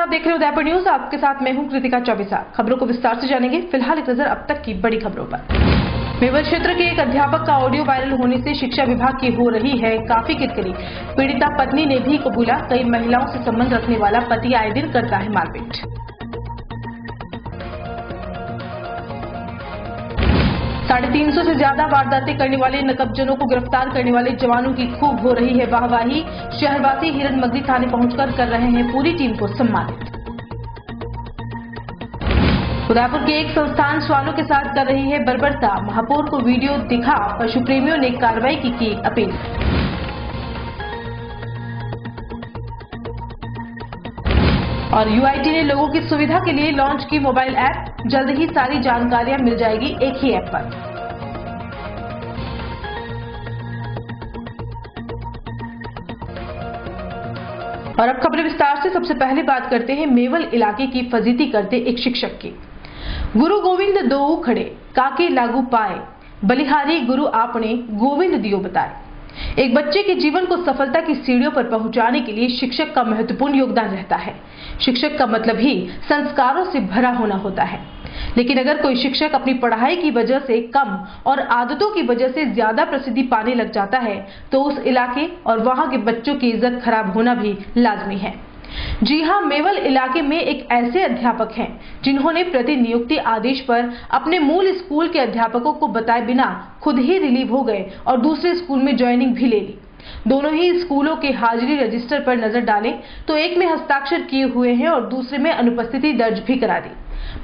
आप देख रहे हो उदयपुर न्यूज। आपके साथ मैं हूं कृतिका चौबीसा। खबरों को विस्तार से जानेंगे। फिलहाल एक नजर अब तक की बड़ी खबरों पर। मेवल क्षेत्र के एक अध्यापक का ऑडियो वायरल होने से शिक्षा विभाग की हो रही है काफी किरकिरी। पीड़िता पत्नी ने भी कबूला, कई महिलाओं से संबंध रखने वाला पति आए दिन करता है मारपीट। 350 से ज्यादा वारदातें करने वाले नकबजनों को गिरफ्तार करने वाले जवानों की खूब हो रही है वाहवाही। शहरवासी हिरन मगरी थाने पहुंचकर कर रहे हैं पूरी टीम को सम्मानित। उदयपुर के एक संस्थान सवालों के साथ कर रही है बर्बरता। महापौर को वीडियो दिखा पशु प्रेमियों ने कार्रवाई की अपील। और यूआईटी ने लोगों की सुविधा के लिए लॉन्च की मोबाइल ऐप। जल्द ही सारी जानकारियां मिल जाएगी एक ही ऐप पर। और अब खबरें विस्तार से। सबसे पहले बात करते हैं मेवल इलाके की फजीती करते एक शिक्षक की। गुरु गोविंद दो खड़े काके लागू पाए, बलिहारी गुरु आपने गोविंद दियो बताए। एक बच्चे के जीवन को सफलता की सीढ़ियों पर पहुंचाने के लिए शिक्षक का महत्वपूर्ण योगदान रहता है। शिक्षक का मतलब ही संस्कारों से भरा होना होता है। लेकिन अगर कोई शिक्षक अपनी पढ़ाई की वजह से कम और आदतों की वजह से ज्यादा प्रसिद्धि पाने लग जाता है तो उस इलाके और वहां के बच्चों की इज्जत खराब होना भी लाजमी है। जी हां, मेवल इलाके में एक ऐसे अध्यापक हैं जिन्होंने प्रतिनियुक्ति आदेश पर अपने मूल स्कूल के अध्यापकों को बताए बिना खुद ही रिलीव हो गए और दूसरे स्कूल में ज्वाइनिंग भी ले ली। दोनों ही स्कूलों के हाजिरी रजिस्टर पर नजर डालें तो एक में हस्ताक्षर किए हुए हैं और दूसरे में अनुपस्थिति दर्ज भी करा दी।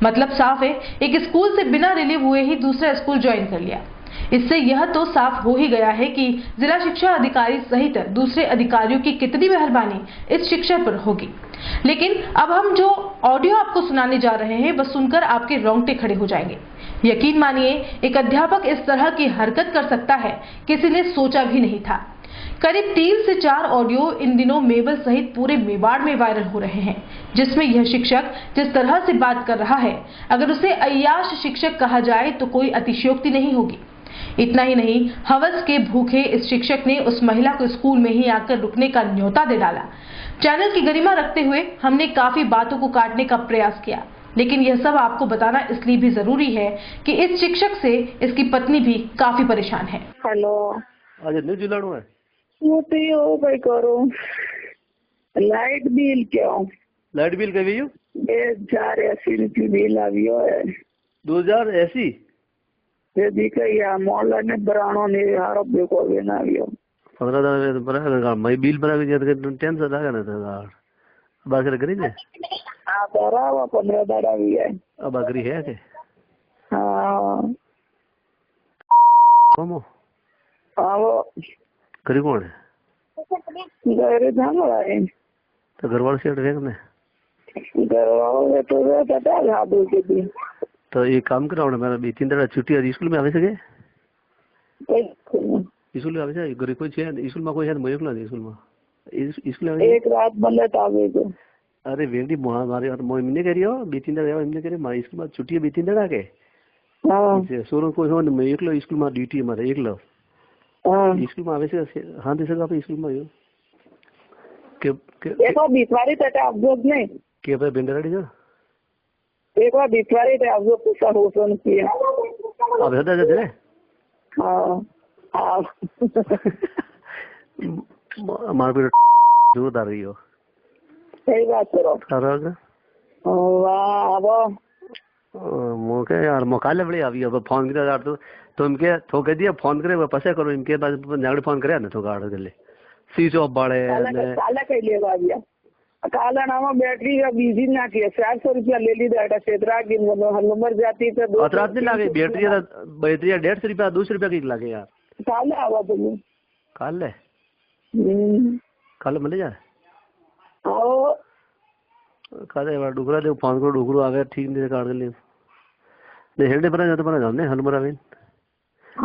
मतलब साफ है, एक स्कूल से बिना रिलीव हुए ही दूसरा स्कूल ज्वाइन कर लिया। इससे यह तो साफ हो ही गया है कि जिला शिक्षा अधिकारी सहित दूसरे अधिकारियों की कितनी मेहरबानी इस शिक्षक पर होगी। लेकिन अब हम जो ऑडियो आपको सुनाने जा रहे हैं वह सुनकर आपके रोंगटे खड़े हो जाएंगे। यकीन मानिए, एक अध्यापक इस तरह की हरकत कर सकता है किसी ने सोचा भी नहीं था। करीब 3 से 4 ऑडियो इन दिनों मेवल सहित पूरे मेवाड़ में वायरल हो रहे हैं, जिसमें यह शिक्षक जिस तरह से बात कर रहा है, अगर उसे अय्याश शिक्षक कहा जाए तो कोई अतिशयोक्ति नहीं होगी। इतना ही नहीं, हवस के भूखे इस शिक्षक ने उस महिला को स्कूल में ही आकर रुकने का न्योता दे डाला। चैनल की गरिमा रखते हुए हमने काफी बातों को काटने का प्रयास किया, लेकिन यह सब आपको बताना इसलिए भी जरूरी है कि इस शिक्षक से इसकी पत्नी भी काफी परेशान है। हेलो, आज न्यू जिलाड़ू है वो भाई करो लाइट बिल क्यों? लाइट बिल कभी 1080 रुपये बिल आवियो है। 2080 या मोहल्ला ने बरानो ने हारो बेको बेना आवियो 15 बरा मई बिल बरा के जद टेंशन लागा ना था बाकर करी ने आ बरावा 15 दाड़ा भी है। अब बकरी है के हां कमो आओ करी कौन है? घर जानो है तो घरवाल से अटके ने घरवाले तो पता है दो के दिन। तो ये काम कराओ ना, मेरा 2-3 दिन छुट्टी है स्कूल में आवे सके। स्कूल में आवे से घर कोई है स्कूल में कोई है मैं एकला स्कूल में स्कूल में एक रात बल्ले आवे तो अरे वेंडी मारे और मोय मिने करियो 2-3 दिन आवे मिने करे मारी स्कूल में छुट्टी है 2-3 दिन आके। हां सोरो कोई हो मैं एकलो स्कूल में ड्यूटी मारे एकलो। हां स्कूल में आवे से हां दे सका स्कूल में यो के देखो बीतवारी तक आप जोग नहीं के पे बेंडराडी जो एक बार बीतवारी तक आप जो पूछा हो सुन किया अब हदा जा दे। हां हां मार जोरदार रही हो। सही बात करो सारा वाह अब मोके यार मोकाले बड़ी आवी अब फोन किया यार तो इनके तो कह दिया फोन करे पसे करो इनके पास जागड़ फोन करे ना तो गाड़ कर ले स्विच ऑफ बाड़े ने काला कह ले बाबिया काला नामा बैटरी का बिजी ना किया 400 रुपया ले ली डाटा क्षेत्र की नंबर जाती तो दो रात नहीं लागे बैटरी 150 रुपया 200 रुपया की लागे यार। काले आवा तुम काल ले काल मिल जाए आओ काले बार डुगरा दे फोन करो डुगरो आ गया ठीक नहीं काट ले ने हेडे पर जाते पर जाने हलमरा में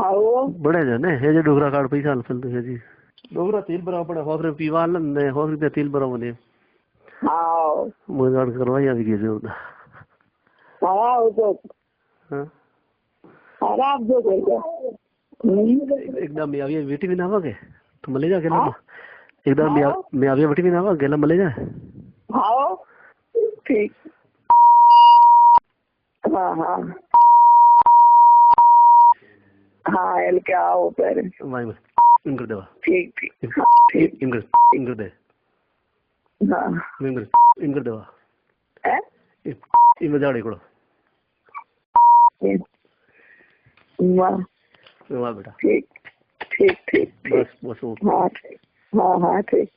आओ बड़े जाने हे जे डुगरा काट पैसा हल तो है जी डुगरा तेल भरा पड़ा हो रे पीवाल ने हो रुपया तेल भरा बने। आओ मुझे गाड़ करवाई अभी के जो आओ तो हां आराम जो कर एकदम मैं अभी बेटी भी ना आवागे तो मले जा गेला एकदम मैं अभी बेटी भी ना आवा गेला मले जा। आओ ठीक। हाँ हाँ हाँ, एल के आओ पहले वहीं में इनकर देवा ठीक ठीक। हाँ ठीक। इनकर दे हाँ इनकर देवा है इनकर जाड़ी को वाह वाह बेटा ठीक ठीक ठीक ठीक। बस वो हाँ ठीक। हाँ हाँ ठीक।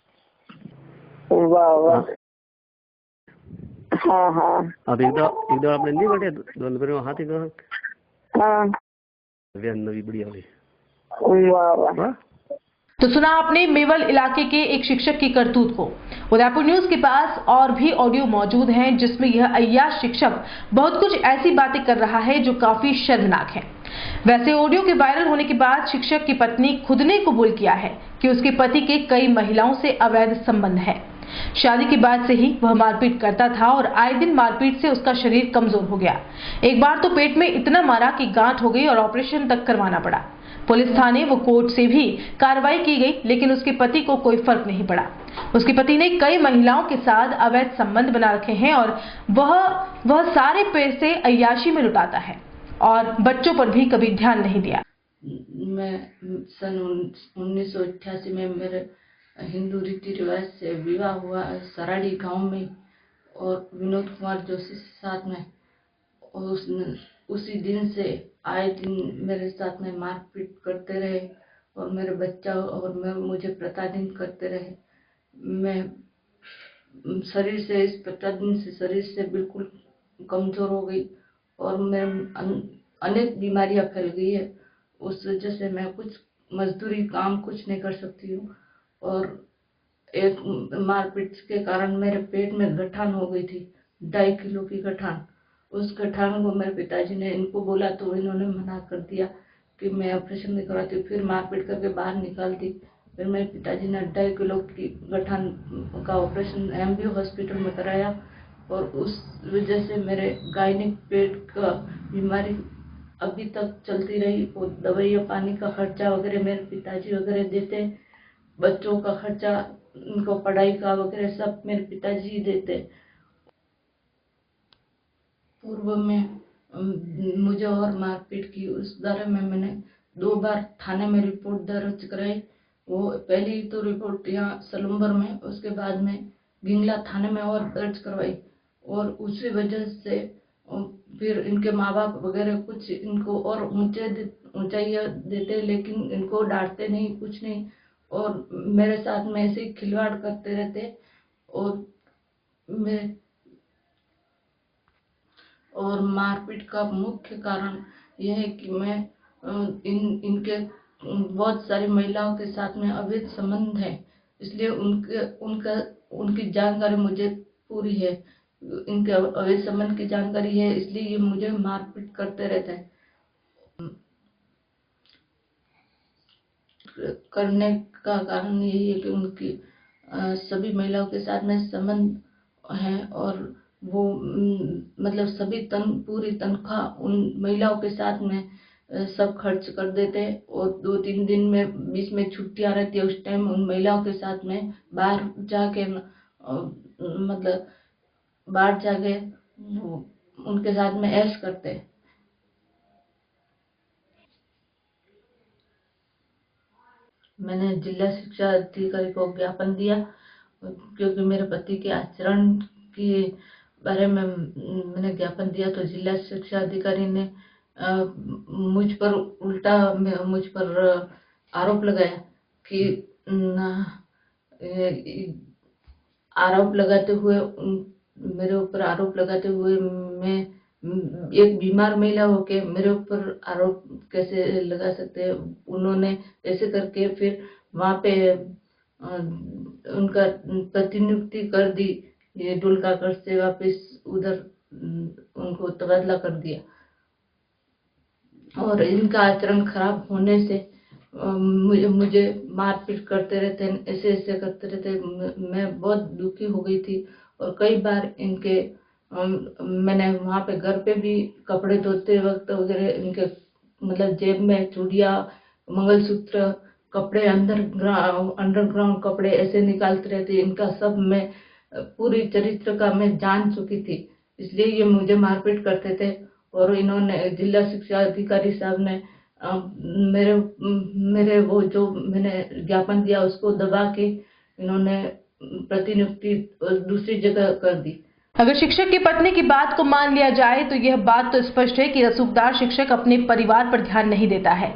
वाह वाह। हाँ हाँ अब एक दो आपने नहीं बैठे दोनों पर हाथ एक हाँ वे नवी बढ़िया हुई वाह वाह। वाह तो सुना आपने मेवल इलाके के एक शिक्षक की करतूत को। उदयपुर न्यूज के पास और भी ऑडियो मौजूद हैं जिसमें यह अय्याश शिक्षक बहुत कुछ ऐसी बातें कर रहा है जो काफी शर्मनाक है। वैसे ऑडियो के वायरल होने के बाद शिक्षक की पत्नी खुद ने कबूल किया है कि उसके पति के कई महिलाओं से अवैध संबंध है। शादी के बाद से ही वह मारपीट करता था और आए दिन मारपीट से उसका शरीर कमजोर हो गया। एक बार तो पेट में इतना मारा कि गांठ हो गई और ऑपरेशन तक करवाना पड़ा। पुलिस थाने व कोर्ट से भी कार्रवाई की गई, लेकिन उसके पति को कोई फर्क नहीं पड़ा। उसके पति ने कई महिलाओं के साथ अवैध संबंध बना रखे हैं और वह सारे पैसे अय्याशी में लुटाता है और बच्चों पर भी कभी ध्यान नहीं दिया। मैं सन 1988 में मेरे हिंदू रीति रिवाज से विवाह हुआ सराड़ी गांव में और विनोद कुमार जोशी के साथ में। और उसी दिन से आए दिन मेरे साथ में मारपीट करते रहे और मेरे बच्चा और मुझे प्रताड़ित करते रहे। मैं शरीर से इस प्रताड़ित से शरीर से बिल्कुल कमजोर हो गई और मेरे अनेक बीमारियां फैल गई है। उस वजह से मैं कुछ मजदूरी काम कुछ नहीं कर सकती हूँ और एक मारपीट के कारण मेरे पेट में गठान हो गई थी, 2.5 किलो की गठान। उस गठान को मेरे पिताजी ने इनको बोला तो इन्होंने मना कर दिया कि मैं ऑपरेशन नहीं कराती। फिर मारपीट करके बाहर निकाल दी। फिर मेरे पिताजी ने 2.5 किलो की गठान का ऑपरेशन एमबी हॉस्पिटल में कराया और उस वजह से मेरे गायनिक पेट का बीमारी अभी तक चलती रही। और दवाइयाँ पानी का खर्चा वगैरह मेरे पिताजी वगैरह देते, बच्चों का खर्चा उनको पढ़ाई का वगैरह सब मेरे पिताजी ही देते। पूर्व में मुझे और मारपीट की उस बारे में मैंने 2 बार थाने में रिपोर्ट दर्ज कराई। वो पहली तो रिपोर्ट यहाँ सलूम्बर में, उसके बाद में गिंगला थाने में और दर्ज करवाई और उसी वजह से फिर इनके माँ बाप वगैरह कुछ इनको और ऊंचाइयाँ देते, लेकिन इनको डांटते नहीं, कुछ नहीं और मेरे साथ में ऐसे ही खिलवाड़ करते रहते। और मारपीट का मुख्य कारण यह है कि मैं इनके बहुत सारी महिलाओं के साथ में अवैध संबंध है, इसलिए उनकी जानकारी मुझे पूरी है। इनके अवैध संबंध की जानकारी है, इसलिए ये मुझे मारपीट करते रहते हैं। करने का कारण यही है कि उनकी सभी महिलाओं के साथ में संबंध है और वो मतलब सभी पूरी तनख्वाह उन महिलाओं के साथ में सब खर्च कर देते हैं और 2-3 दिन में बीच में छुट्टियां रहती है, उस टाइम उन महिलाओं के साथ में बाहर जाके मतलब बाहर जाके उनके साथ में ऐश करते हैं। मैंने जिला शिक्षा अधिकारी को ज्ञापन दिया क्योंकि मेरे पति के आचरण के बारे में मैंने ज्ञापन दिया तो जिला शिक्षा अधिकारी ने मुझ पर आरोप लगाया कि मेरे ऊपर आरोप लगाते हुए मैं एक बीमार महिला होके मेरे ऊपर आरोप कैसे लगा सकते हैं। उन्होंने ऐसे करके फिर वहाँ पे उनका प्रतिनियुक्ति कर दी, ये डुलकागढ़ से वापस उधर उनको तबादला कर दिया। और इनका आचरण खराब होने से मुझे मारपीट करते रहते हैं, ऐसे करते रहते हैं। मैं बहुत दुखी हो गई थी और कई बार इनके मैंने वहाँ पे घर पे भी कपड़े धोते वक्त वगैरह इनके मतलब जेब में चूड़ियाँ, मंगलसूत्र, कपड़े अंडरग्राउंड कपड़े ऐसे निकालते रहते। इनका सब मैं पूरी चरित्र का मैं जान चुकी थी, इसलिए ये मुझे मारपीट करते थे। और इन्होंने जिला शिक्षा अधिकारी साहब ने मेरे वो जो मैंने ज्ञापन दिया उसको दबा के इन्होंने प्रतिनियुक्ति दूसरी जगह कर दी। अगर शिक्षक की पत्नी की बात को मान लिया जाए तो यह बात तो स्पष्ट है कि रसूखदार शिक्षक अपने परिवार पर ध्यान नहीं देता है,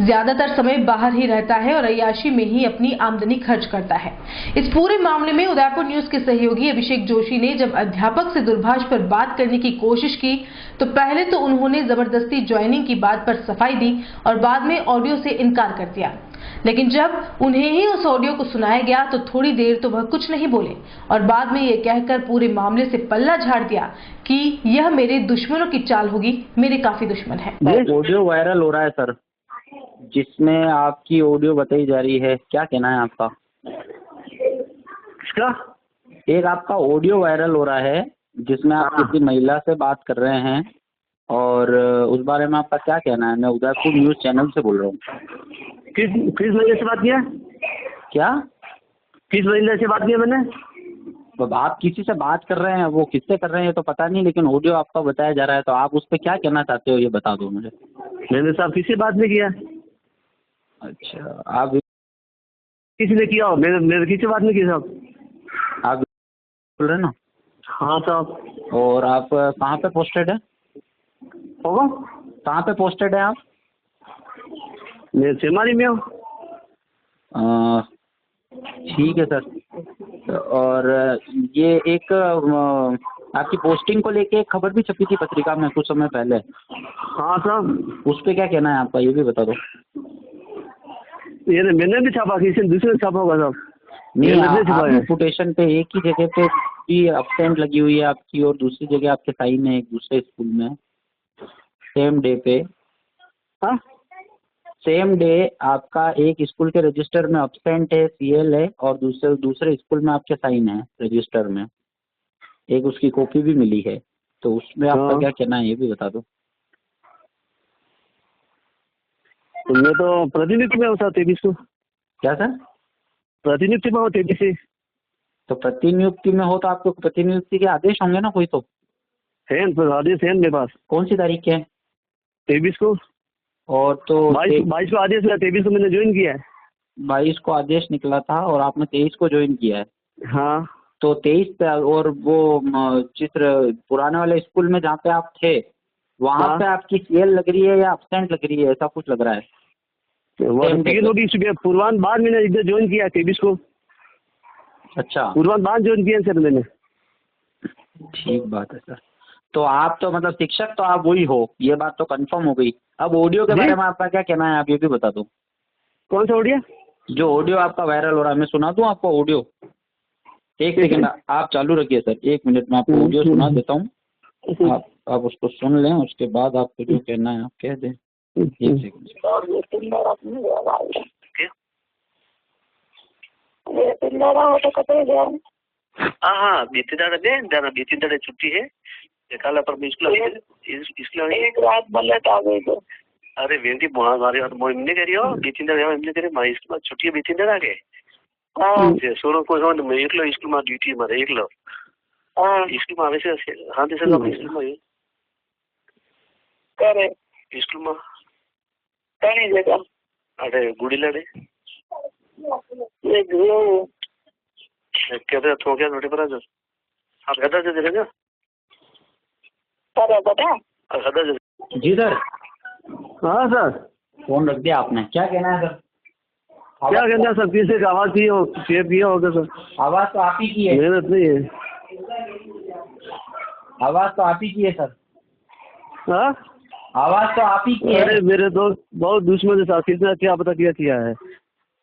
ज्यादातर समय बाहर ही रहता है और अय्याशी में ही अपनी आमदनी खर्च करता है। इस पूरे मामले में उदयपुर न्यूज के सहयोगी अभिषेक जोशी ने जब अध्यापक से दूरभाष पर बात करने की कोशिश की तो पहले तो उन्होंने जबरदस्ती ज्वाइनिंग की बात पर सफाई दी और बाद में ऑडियो से इनकार कर दिया, लेकिन जब उन्हें ही उस ऑडियो को सुनाया गया तो थोड़ी देर तो वह कुछ नहीं बोले और बाद में ये कहकर पूरे मामले से पल्ला झाड़ दिया कि यह मेरे दुश्मनों की चाल होगी, मेरे काफी दुश्मन हैं। ऑडियो वायरल हो रहा है सर, जिसमें आपकी ऑडियो बताई जा रही है, क्या कहना है आपका? इसका एक आपका ऑडियो वायरल हो रहा है जिसमें आप किसी महिला से बात कर रहे हैं और उस बारे में आपका क्या कहना है? मैं उदयपुर न्यूज चैनल से बोल रहा हूँ। किस महिला से बात किया? क्या किस महिला से बात किया मैंने? आप किसी से बात कर रहे हैं, वो किससे कर रहे हैं तो पता नहीं, लेकिन ऑडियो आपका बताया जा रहा है, तो आप उस पर क्या कहना चाहते हो ये बता दो मुझे। मैंने साहब किसी बात नहीं किया। अच्छा, आप किसी ने किया? मैंने किसी बात नहीं की साहब। आप बोल रहे हैं ना? हाँ साहब। और आप कहाँ पे पोस्टेड है? होगा कहाँ पे पोस्टेड है आप? मैं सेमारी में हूँ। ठीक है सर। और ये एक आपकी पोस्टिंग को लेके एक खबर भी छपी थी पत्रिका में कुछ समय पहले। हाँ साहब। उस पे क्या कहना है आपका, ये भी बता दो। ये मैंने भी छापा, किसी दूसरे ने छापा होगा साहब। नहीं, पुटेशन पे एक ही जगह पे भी एब्सेंट लगी हुई है आपकी और दूसरी जगह आपके साइन है एक दूसरे स्कूल में, सेम डे पे। हाँ, सेम डे आपका एक स्कूल के रजिस्टर में एब्सेंट है, सीएल है, और दूसरे स्कूल में आपके साइन है रजिस्टर में, एक उसकी कॉपी भी मिली है, तो उसमें आपका क्या कहना है ये भी बता दो। मैं तो प्रतिनियुक्ति में हूँ सर 23 को। क्या सर? प्रतिनियुक्ति में हो 23 से। तो प्रतिनियुक्ति में हो तो आपको प्रतिनियुक्ति के आदेश होंगे ना कोई तो? है आदेश है मेरे पास। कौन सी तारीख के है? 23 को। और तो 22 को आदेश हुआ, 23 को मैंने ज्वाइन किया है। 22 को आदेश निकला था और आपने 23 को ज्वाइन किया है। हाँ, तो 23 पे, और वो चित्र पुराने वाले स्कूल में जहाँ पे आप थे वहाँ हाँ। पे आपकी सीएल लग रही है या एब्सेंट लग रही है, ऐसा कुछ लग रहा है? पूर्वान बाद मैंने इधर ज्वाइन किया 23 को। अच्छा, पूर्वान बाद ज्वाइन किया सर मैंने। ठीक बात है सर। तो आप तो मतलब शिक्षक तो आप वही हो, ये बात तो कंफर्म हो गई। अब ऑडियो के बारे में आपका क्या कहना है, आप ये भी बता दो। कौन सा ऑडियो? जो ऑडियो आपका वायरल हो रहा है, मैं सुना दूं आपको ऑडियो? एक सेकंड आप चालू रखिए सर, 1 मिनट में आपको ऑडियो सुना देता हूँ, आप उसको सुन लें, उसके बाद आपको जो कहना है आप कह दें। 1 सेकंड। हाँ, बीते दाड़े छुट्टी है। काला पर स्कूल एक रात बल्ले आ गई तो अरे वेंटी मारे और मैं इमने करियो बीते दाड़े इमने करे माई स्कूल में छुट्टी बीते दाड़े आगे। हां, जे सोरो को हो मैं एकलो स्कूल में ड्यूटी मारे एकलो। हां, स्कूल में आवे से हां देसे लोग स्कूल में करे स्कूल में कहीं जगह अरे गुड़ी लड़े ये गुरु कहते तो क्या नोटे पर आ जाओ आप गदा दे देगा सर बता गदा दे। जी सर। हाँ सर, फोन रख दिया आपने, क्या कहना है सर? क्या कहना है सर? किसी का आवाज किया हो, शेयर किया होगा सर? आवाज तो आप ही की है। मेहनत नहीं है, आवाज तो आप ही की है सर। हाँ, आवाज तो आप ही की है। अरे मेरे दोस्त बहुत दुश्मन है साहब, कितना क्या पता किया है।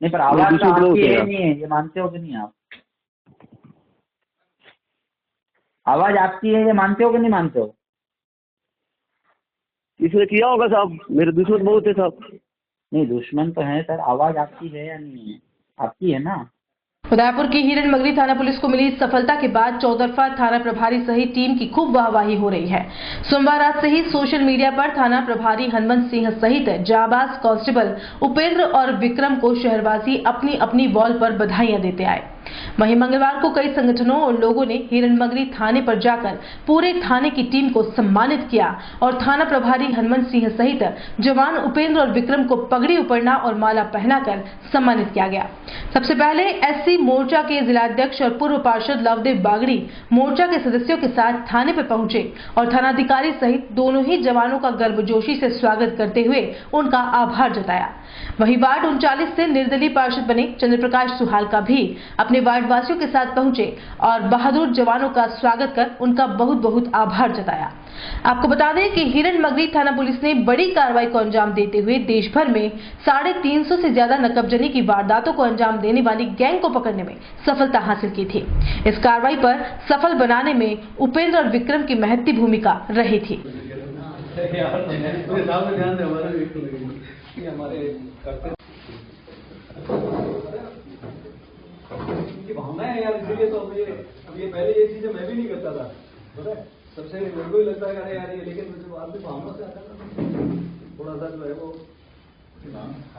नहीं पर आवाज तो आपकी है नहीं है, ये मानते हो कि नहीं आप? आवाज आपकी है, ये मानते हो कि नहीं मानते हो? इसने किया होगा साहब, मेरे दुश्मन बहुत है साहब। नहीं दुश्मन तो है सर, आवाज आपकी है या नहीं है? आपकी है ना। उदयपुर की हिरन मगरी थाना पुलिस को मिली सफलता के बाद चौतरफा थाना प्रभारी सहित टीम की खूब वाहवाही हो रही है। सोमवार रात से ही सोशल मीडिया पर थाना प्रभारी हनुमंत सिंह सहित जाबाज कांस्टेबल उपेंद्र और विक्रम को शहरवासी अपनी अपनी वॉल पर बधाइयां देते आए। वहीं मंगलवार को कई संगठनों और लोगों ने हिरणमगरी थाने पर जाकर पूरे थाने की टीम को सम्मानित किया और थाना प्रभारी हनुमंत सिंह सहित जवान उपेंद्र और विक्रम को पगड़ी उपरना और माला पहनाकर सम्मानित किया गया। सबसे पहले एससी मोर्चा के जिलाध्यक्ष और पूर्व पार्षद लवदेव बागड़ी मोर्चा के सदस्यों के साथ थाने पर पहुंचे और थानाधिकारी सहित दोनों ही जवानों का गर्मजोशी से स्वागत करते हुए उनका आभार जताया। वहीं वार्ड 39 से निर्दलीय पार्षद बने चंद्रप्रकाश सुहालका भी अपने वार्ड वासियों के साथ पहुंचे और बहादुर जवानों का स्वागत कर उनका बहुत बहुत आभार जताया। आपको बता दें कि हिरणमगरी थाना पुलिस ने बड़ी कार्रवाई को अंजाम देते हुए देश भर में 350 से ज्यादा नकबजनी की वारदातों को अंजाम देने वाली गैंग को पकड़ने में सफलता हासिल की थी। इस कार्रवाई पर सफल बनाने में उपेंद्र और विक्रम की महत्वपूर्ण भूमिका रही थी। ये पहले ये चीजें मैं भी नहीं करता था, पता है? सबसे मेरे को ही लगता है यार ये, लेकिन मुझे आप भी भावना से आता है थोड़ा सा जो है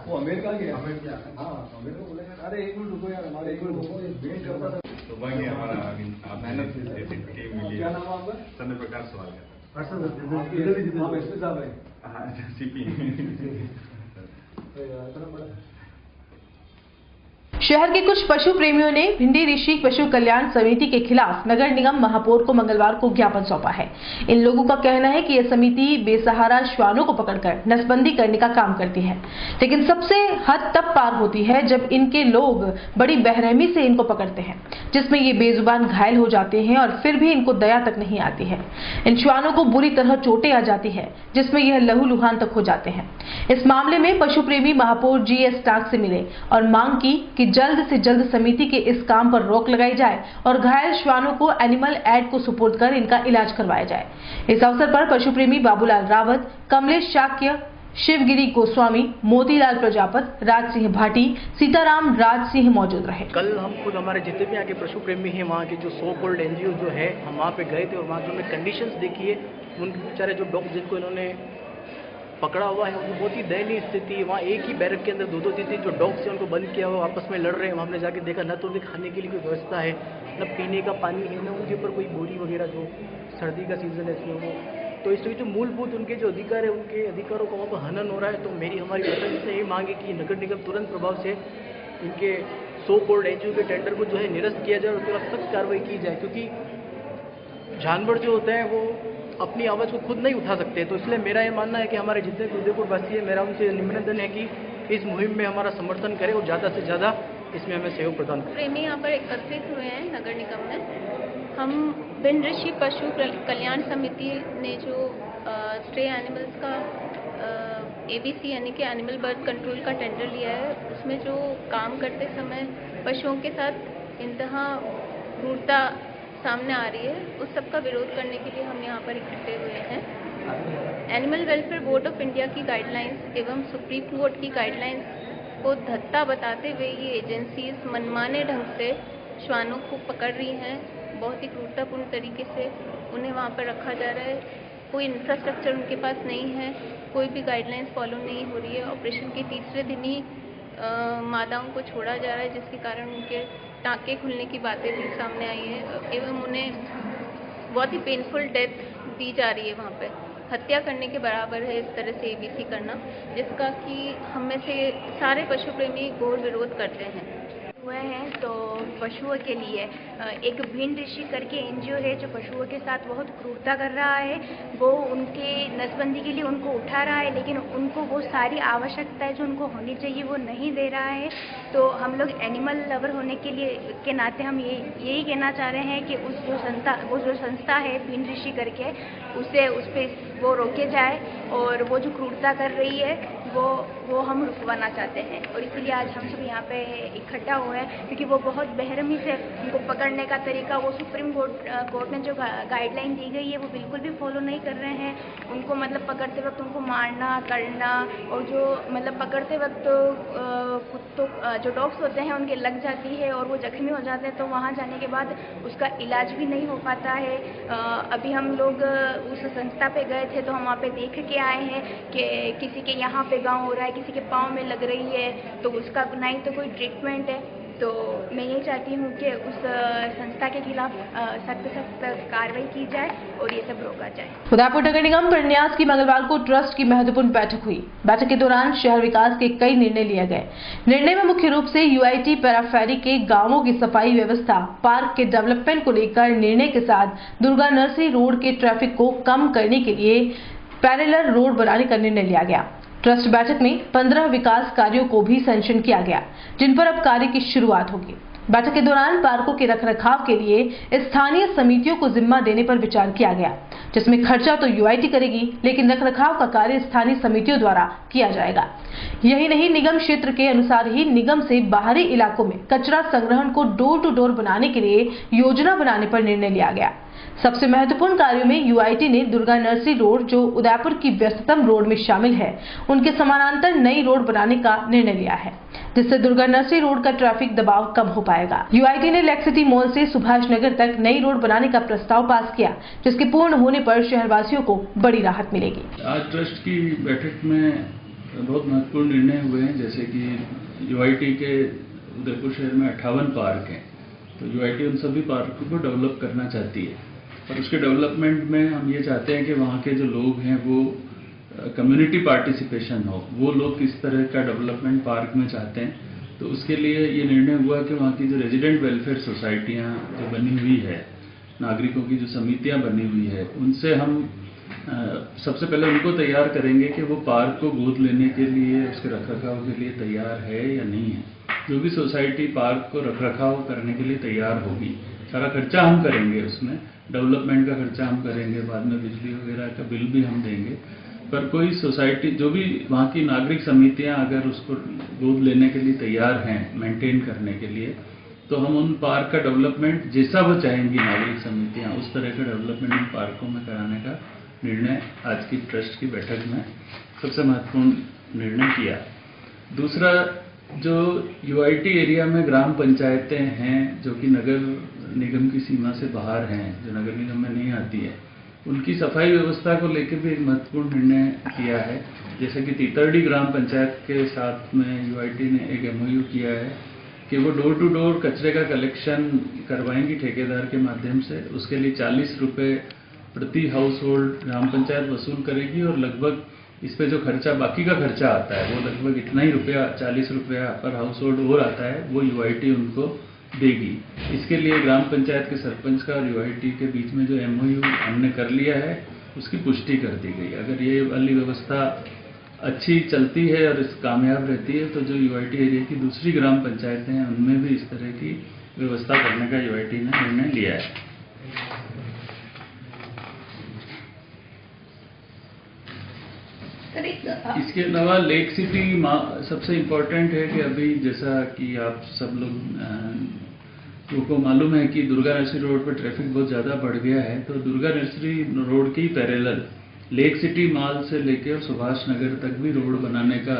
वो अमेरिका गया। हाँ अमेरिका बोलेगा अरे एक मिनट रुको यार, हमारे एक मिनट रुको, ये वेट करता था। तो बाकी हमारा मेहनत टीम मिली। क्या नाम आपका? चंद्रप्रकाश सुहालका। एसपी साहब है। हाँ सीपी। इतना बड़ा शहर के कुछ पशु प्रेमियों ने भिंडी ऋषि पशु कल्याण समिति के खिलाफ नगर निगम महापौर को मंगलवार को ज्ञापन सौंपा है। इन लोगों का कहना है कि यह समिति बेसहारा श्वानों को पकड़कर नसबंदी करने का काम करती है, लेकिन सबसे हद तब पार होती है जब इनके लोग बड़ी बेरहमी से इनको पकड़ते हैं, जिसमें ये बेजुबान घायल हो जाते हैं और फिर भी इनको दया तक नहीं आती है। इन श्वानों को बुरी तरह चोटें आ जाती है, जिसमें यह लहूलुहान तक हो जाते हैं। इस मामले में पशु प्रेमी महापौर GS टाक से मिले और मांग की कि जल्द से जल्द समिति के इस काम पर रोक लगाई जाए और घायल श्वानों को एनिमल एड को सुपुर्द कर इनका इलाज करवाया जाए। इस अवसर पर पशु प्रेमी बाबूलाल रावत, कमलेश शाक्य, शिवगिरी गोस्वामी, मोतीलाल प्रजापत, राज सिंह भाटी, सीताराम राज सिंह मौजूद रहे। कल हम खुद हमारे जितने भी यहाँ के पशु प्रेमी हैं, वहाँ के जो सो कॉल्ड NGO जो है, हम वहाँ पे गए थे और वहाँ की उन्होंने कंडीशंस देखी है। उनके बेचारे जो डॉग जिनको इन्होंने पकड़ा हुआ है, उनकी बहुत ही दयनीय स्थिति है। वहाँ एक ही बैरक के अंदर 2-2 3 जो डॉग्स हैं उनको बंद किया हुआ, आपस में लड़ रहे हैं। वहाँ हमने जाके देखा, न तो उनके खाने के लिए कोई व्यवस्था है, न पीने का पानी है, न उनके ऊपर कोई बोरी वगैरह, जो सर्दी का सीजन है इसमें वो। तो इसमें जो मूलभूत उनके जो अधिकार है, उनके अधिकारों का वहाँ पर हनन हो रहा है। तो हमारी वतन से यही मांग है कि नगर निगम तुरंत प्रभाव से इनके सो कॉल्ड NGO के टेंडर को जो है निरस्त किया जाए और उसके बाद सख्त कार्रवाई की जाए, क्योंकि जानवर जो होते हैं वो अपनी आवाज़ को खुद नहीं उठा सकते। तो इसलिए मेरा ये मानना है कि हमारे जितने भी उदयपुर वासी है, मेरा उनसे निवेदन है कि इस मुहिम में हमारा समर्थन करें और ज़्यादा से ज़्यादा इसमें हमें सहयोग प्रदान करें। प्रेमी यहाँ पर एकत्रित हुए हैं नगर निगम में। हम भिंडी ऋषि पशु कल्याण समिति ने जो स्ट्रे एनिमल्स का ABC यानी कि एनिमल बर्थ कंट्रोल का टेंडर लिया है, उसमें जो काम करते समय पशुओं के साथ इंतहा क्रूरता सामने आ रही है, उस सब का विरोध करने के लिए हम यहाँ पर इकट्ठे हुए हैं। Animal welfare board of India की गाइडलाइंस एवं सुप्रीम कोर्ट की गाइडलाइंस को धत्ता बताते हुए ये एजेंसीज मनमाने ढंग से श्वानों को पकड़ रही हैं। बहुत ही क्रूरतापूर्ण तरीके से उन्हें वहाँ पर रखा जा रहा है। कोई इंफ्रास्ट्रक्चर उनके पास नहीं है, कोई भी गाइडलाइंस फॉलो नहीं हो रही है। ऑपरेशन के तीसरे दिन ही मादाओं को छोड़ा जा रहा है, जिसके कारण उनके टाँके खुलने की बातें भी सामने आई है एवं उन्हें बहुत ही पेनफुल डेथ दी जा रही है। वहाँ पे हत्या करने के बराबर है इस तरह से ABC करना, जिसका कि हम में से सारे पशु प्रेमी घोर विरोध करते हैं। हुए हैं तो पशुओं के लिए एक भिंडी ऋषि करके NGO है जो पशुओं के साथ बहुत क्रूरता कर रहा है। वो उनके नसबंदी के लिए उनको उठा रहा है, लेकिन उनको वो सारी आवश्यकताएं जो उनको होनी चाहिए वो नहीं दे रहा है। तो हम लोग एनिमल लवर होने के लिए के नाते हम यही कहना चाह रहे हैं कि वो जो संस्था है भिंडी ऋषि करके, उस पर वो रोके जाए और वो जो क्रूरता कर रही है वो हम रुकवाना चाहते हैं। और इसीलिए आज हम सब यहाँ पे इकट्ठा हुए हैं, क्योंकि वो बहुत बेरहमी से उनको पकड़ने का तरीका, वो सुप्रीम कोर्ट ने जो गाइडलाइन दी गई है वो बिल्कुल भी फॉलो नहीं कर रहे हैं। उनको मतलब पकड़ते वक्त उनको मारना करना, और जो मतलब पकड़ते वक्त कुत्तों जो डॉग्स होते हैं उनके लग जाती है और वो जख्मी हो जाते हैं, तो वहाँ जाने के बाद उसका इलाज भी नहीं हो पाता है। अभी हम लोग उस संस्था पे गए थे तो हम वहाँ पे देख के आए हैं कि किसी के यहाँ पे गाँव हो रहा है, किसी के पाँव में लग रही है, तो उसका ना ही तो कोई ट्रीटमेंट है, तो मैं ये चाहती हूँ कि उस संस्था के खिलाफ सख्त कार्रवाई की जाए और ये सब रोका जाए। उदयपुर नगर निगम प्रन्यास की मंगलवार को ट्रस्ट की महत्वपूर्ण बैठक हुई। बैठक के दौरान शहर विकास के कई निर्णय लिए गए। निर्णय में मुख्य रूप से यूआईटी पैराफेरी के गांवों की सफाई व्यवस्था, पार्क के डेवलपमेंट को लेकर निर्णय के साथ दुर्गा नर्सरी रोड के ट्रैफिक को कम करने के लिए पैरेलल रोड बनाने का निर्णय लिया गया। ट्रस्ट बैठक में 15 विकास कार्यों को भी सैंक्शन किया गया, जिन पर अब कार्य की शुरुआत होगी। बैठक के दौरान पार्कों के रखरखाव के लिए स्थानीय समितियों को जिम्मा देने पर विचार किया गया, जिसमें खर्चा तो यूआईटी करेगी, लेकिन रखरखाव का कार्य स्थानीय समितियों द्वारा किया जाएगा। यही नहीं, निगम क्षेत्र के अनुसार ही निगम से बाहरी इलाकों में कचरा संग्रहण को डोर टू डोर बनाने के लिए योजना बनाने पर निर्णय लिया गया। सबसे महत्वपूर्ण कार्यों में यूआईटी ने दुर्गा नर्सरी रोड, जो उदयपुर की व्यस्ततम रोड में शामिल है, उनके समानांतर नई रोड बनाने का निर्णय लिया है, जिससे दुर्गा नर्सरी रोड का ट्रैफिक दबाव कम हो पाएगा। यूआईटी ने लेक सिटी मॉल से सुभाष नगर तक नई रोड बनाने का प्रस्ताव पास किया, जिसके पूर्ण होने पर शहरवासियों को बड़ी राहत मिलेगी। आज ट्रस्ट की बैठक में बहुत महत्वपूर्ण निर्णय हुए हैं, जैसे कि यूआईटी के उदयपुर शहर में 58 पार्क हैं, तो यूआईटी उन सभी पार्कों को डेवलप करना चाहती है। और उसके डेवलपमेंट में हम ये चाहते हैं कि वहाँ के जो लोग हैं वो कम्युनिटी पार्टिसिपेशन हो, वो लोग किस तरह का डेवलपमेंट पार्क में चाहते हैं। तो उसके लिए ये निर्णय हुआ कि वहाँ की जो रेजिडेंट वेलफेयर सोसाइटियाँ जो बनी हुई है, नागरिकों की जो समितियाँ बनी हुई है, उनसे हम सबसे पहले उनको तैयार करेंगे कि वो पार्क को गोद लेने के लिए, उसके रखरखाव के लिए तैयार है या नहीं है। जो भी सोसाइटी पार्क को रखरखाव करने के लिए तैयार होगी, सारा खर्चा हम करेंगे, उसमें डेवलपमेंट का खर्चा हम करेंगे, बाद में बिजली वगैरह का बिल भी हम देंगे। पर कोई सोसाइटी, जो भी वहाँ की नागरिक समितियाँ अगर उसको गोद लेने के लिए तैयार हैं, मेंटेन करने के लिए, तो हम उन पार्क का डेवलपमेंट जैसा वो चाहेंगी नागरिक समितियाँ, उस तरह का डेवलपमेंट इन पार्कों में कराने का निर्णय आज की ट्रस्ट की बैठक में सबसे महत्वपूर्ण निर्णय किया। दूसरा, जो यूआईटी एरिया में ग्राम पंचायतें हैं जो कि नगर निगम की सीमा से बाहर हैं, जो नगर निगम में नहीं आती है, उनकी सफाई व्यवस्था को लेकर भी एक महत्वपूर्ण निर्णय किया है। जैसे कि तीतरडी ग्राम पंचायत के साथ में यूआईटी ने एक एमओयू किया है कि वो डोर टू डोर कचरे का कलेक्शन करवाएंगी ठेकेदार के माध्यम से। उसके लिए 40 रुपये प्रति हाउस होल्ड ग्राम पंचायत वसूल करेगी, और लगभग इस पे जो खर्चा, बाकी का खर्चा आता है, वो लगभग इतना ही रुपया, 40 रुपया पर हाउस होल्ड और आता है, वो यूआईटी उनको देगी। इसके लिए ग्राम पंचायत के सरपंच का और यूआईटी के बीच में जो एमओयू हमने कर लिया है, उसकी पुष्टि कर दी गई। अगर ये वाली व्यवस्था अच्छी चलती है और कामयाब रहती है, तो जो यूआईटी एरिया की दूसरी ग्राम पंचायतें हैं, उनमें भी इस तरह की व्यवस्था करने का यूआईटी ने निर्णय लिया है। इसके अलावा लेक सिटी सबसे इम्पोर्टेंट है कि अभी जैसा कि आप सब लोग को मालूम है कि दुर्गा नर्सरी रोड पर ट्रैफिक बहुत ज़्यादा बढ़ गया है। तो दुर्गा नर्सरी रोड के ही पैरेलल लेक सिटी मॉल से लेकर और सुभाष नगर तक भी रोड बनाने का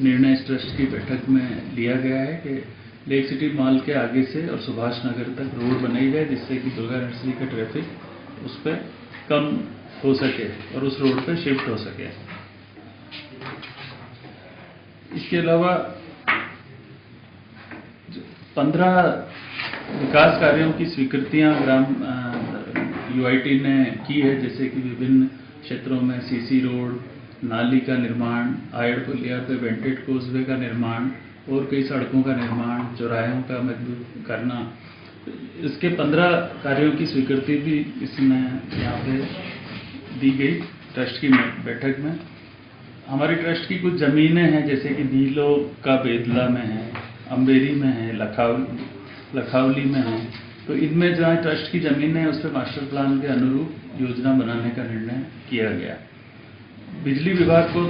निर्णय इस ट्रस्ट की बैठक में लिया गया है कि लेक सिटी मॉल के आगे से और सुभाष नगर तक रोड बनाई जाए, जिससे कि दुर्गा नर्सरी का ट्रैफिक उस पर कम हो सके और उस रोड पर शिफ्ट हो सके। इसके अलावा 15 विकास कार्यों की स्वीकृतियां यूआईटी ने की है, जैसे कि विभिन्न क्षेत्रों में सीसी रोड, नाली का निर्माण, आयड़ पुलिया पे वेंटेड कोजवे का निर्माण और कई सड़कों का निर्माण, चौराहों का मजबूत करना। इसके 15 कार्यों की स्वीकृति भी इसमें यहाँ पे दी गई ट्रस्ट की बैठक में। हमारी ट्रस्ट की कुछ ज़मीनें हैं, जैसे कि भीलो का बेदला में है, अम्बेरी में है, लखावली में है। तो इनमें जहाँ ट्रस्ट की ज़मीनें हैं, उस पर मास्टर प्लान के अनुरूप योजना बनाने का निर्णय किया गया। बिजली विभाग को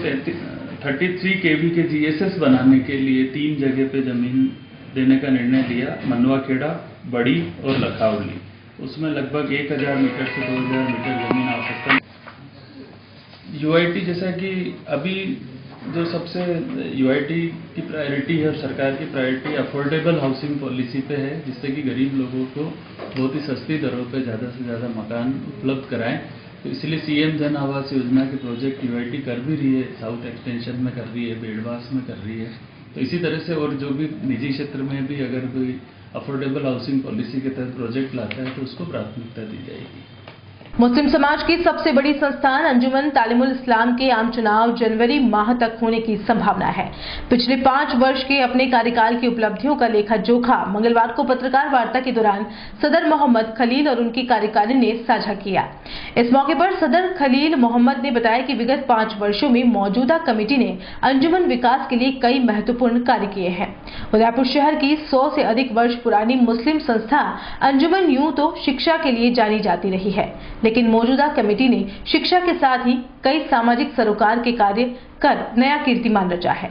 33 kV के GSS बनाने के लिए 3 जगह पे ज़मीन देने का निर्णय लिया, मनवाखेड़ा, बड़ी और लखावली। उसमें लगभग 1000 मीटर से 2000 मीटर ज़मीन आवश्यकता। यूआईटी, जैसा कि अभी जो सबसे यूआईटी की प्रायोरिटी है और सरकार की प्रायोरिटी अफोर्डेबल हाउसिंग पॉलिसी पे है, जिससे कि गरीब लोगों को बहुत ही सस्ती दरों पे ज़्यादा से ज़्यादा मकान उपलब्ध कराएं। तो इसलिए सीएम जन आवास योजना के प्रोजेक्ट यूआईटी कर भी रही है, साउथ एक्सटेंशन में कर रही है, बेड़वास में कर रही है, तो इसी तरह से और जो भी निजी क्षेत्र में भी अगर कोई अफोर्डेबल हाउसिंग पॉलिसी के तहत प्रोजेक्ट लाता है तो उसको प्राथमिकता दी जाएगी। मुस्लिम समाज की सबसे बड़ी संस्थान अंजुमन तालीमुल इस्लाम के आम चुनाव जनवरी माह तक होने की संभावना है। पिछले 5 वर्ष के अपने कार्यकाल की उपलब्धियों का लेखा जोखा मंगलवार को पत्रकार वार्ता के दौरान सदर मोहम्मद खलील और उनकी कार्यकारिणी ने साझा किया। इस मौके पर सदर खलील मोहम्मद ने बताया कि विगत 5 वर्षों में मौजूदा कमेटी ने अंजुमन विकास के लिए कई महत्वपूर्ण कार्य किए हैं। उदयपुर शहर की 100 से अधिक वर्ष पुरानी मुस्लिम संस्था अंजुमन यूं तो शिक्षा के लिए जानी जाती रही है, लेकिन मौजूदा कमेटी ने शिक्षा के साथ ही कई सामाजिक सरोकार के कार्य कर नया कीर्तिमान रचा है।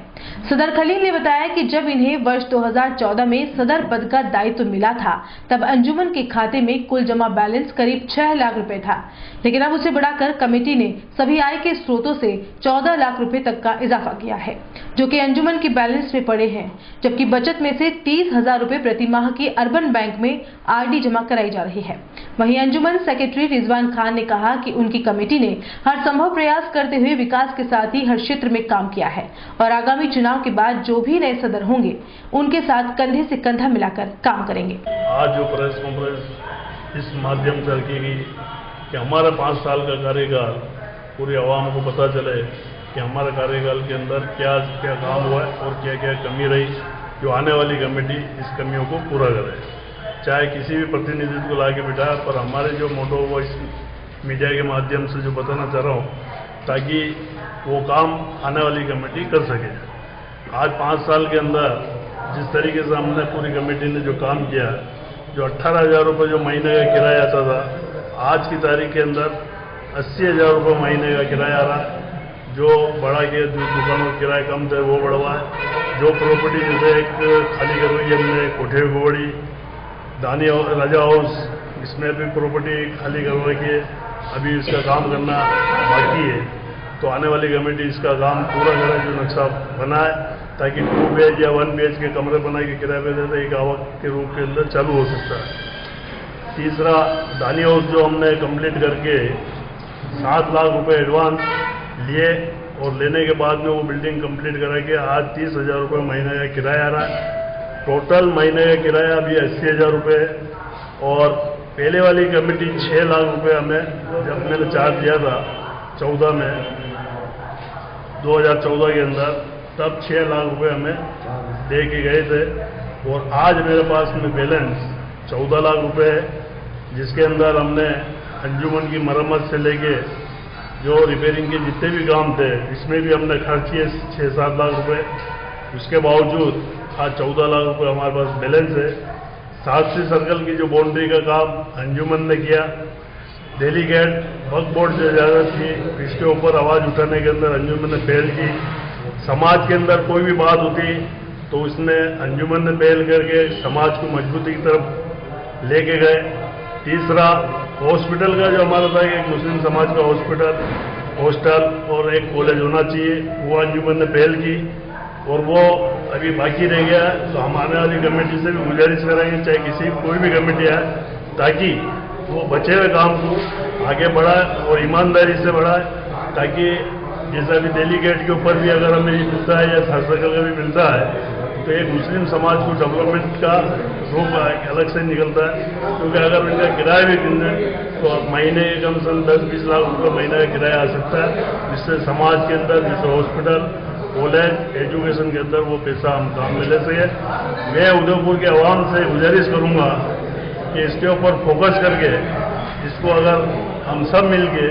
सदर खलील ने बताया कि जब इन्हें वर्ष 2014 में सदर पद का दायित्व मिला था तब अंजुमन के खाते में कुल जमा बैलेंस करीब 6 लाख रुपए था, लेकिन अब उसे बढ़ाकर कमेटी ने सभी आय के स्रोतों से 14 लाख रुपए तक का इजाफा किया है, जो कि अंजुमन के बैलेंस में पड़े हैं, जबकि बचत में से 30,000 रुपए प्रति माह की अर्बन बैंक में RD जमा कराई जा रही है। वहीं अंजुमन सेक्रेटरी रिजवान खान ने कहा कि उनकी कमेटी ने हर संभव प्रयास करते हुए विकास के साथ ही हर क्षेत्र में काम किया है और आगामी चुनाव के बाद जो भी नए सदर होंगे उनके साथ कंधे से कंधा मिलाकर काम करेंगे। आज जो प्रेस कॉन्फ्रेंस इस माध्यम से रखी गई कि हमारा 5 साल का कार्यकाल पूरी आवाम को पता चले कि हमारे कार्यकाल के अंदर क्या क्या काम हुआ है और क्या क्या कमी रही, जो आने वाली कमेटी इस कमियों को पूरा करे। चाहे किसी भी प्रतिनिधित्व को ला के बिठाया, पर हमारे जो मोटो वो इस मीडिया के माध्यम से जो बताना चाह रहा हूँ ताकि वो काम आने वाली कमेटी कर सके। आज 5 साल के अंदर जिस तरीके से हमने पूरी कमेटी ने जो काम किया, जो 18,000 रुपये जो महीने का किराया आता था, आज की तारीख के अंदर 80,000 रुपये महीने का किराया आ रहा है। जो बढ़ा के दुकानों के किराए कम थे वो बढ़वा है। जो प्रॉपर्टी जैसे एक खाली करवाई हमने कोठे गोड़ी दानी राजा हाउस, इसमें भी प्रॉपर्टी खाली करवा के अभी इसका काम करना बाकी है, तो आने वाली कमेटी इसका काम पूरा करे, जो नक्शा बना है, ताकि 2 BH या 1 BH के कमरे बना के किराए पे देते एक आवक के रूप के अंदर चालू हो सकता है। तीसरा, दानी हाउस जो हमने कंप्लीट करके 7 लाख रुपए एडवांस लिए और लेने के बाद में वो बिल्डिंग कंप्लीट करा के आज 30,000 रुपये महीने का किराया आ रहा है। टोटल महीने का किराया अभी 80,000 रुपये, और पहले वाली कमेटी 6 लाख रुपये हमें जब मैंने चार्ज दिया था 14 में 2014 के अंदर, तब 6 लाख रुपये हमें दे के गए थे, और आज मेरे पास में बैलेंस 14 लाख रुपये है, जिसके अंदर हमने अंजुमन की मरम्मत से लेके जो रिपेयरिंग के जितने भी काम थे इसमें भी हमने खर्च किए 6-7 लाख रुपये। उसके बावजूद आज 14 लाख रुपये हमारे पास बैलेंस है। साक्षी सर्कल की जो बाउंड्री का काम अंजुमन ने किया, दिल्ली गेट वक्फ बोर्ड से इजाजत की, इसके ऊपर आवाज़ उठाने के अंदर अंजुमन ने पहल की। समाज के अंदर कोई भी बात होती तो उसने अंजुमन ने पहल करके समाज को मजबूती की तरफ लेके गए। तीसरा, हॉस्पिटल का जो हमारा था कि एक मुस्लिम समाज का हॉस्टल और एक कॉलेज होना चाहिए, वो अंजुमन ने पहल की और वो अभी बाकी रह गया है। तो हम आने वाली कमेटी से भी गुजारिश करेंगे, चाहे किसी कोई भी कमेटी आए, ताकि वो बचे हुए काम को आगे बढ़ाए और ईमानदारी से बढ़ाए, ताकि जैसा अभी दिल्ली गेट के ऊपर भी अगर हमें ये मिलता है या सात सर्कल का भी मिलता है, तो एक मुस्लिम समाज को डेवलपमेंट का रूप अलग से निकलता है। क्योंकि अगर उनका किराया भी दें तो महीने कम से कम 10-20 लाख रुपये महीने का किराया आ सकता है, जिससे समाज के अंदर जैसे हॉस्पिटल, कॉलेज, एजुकेशन के अंदर वो पैसा हम काम में ले सके। मैं उदयपुर के आवाम से गुजारिश करूँगा कि इसके ऊपर फोकस करके इसको अगर हम सब मिल के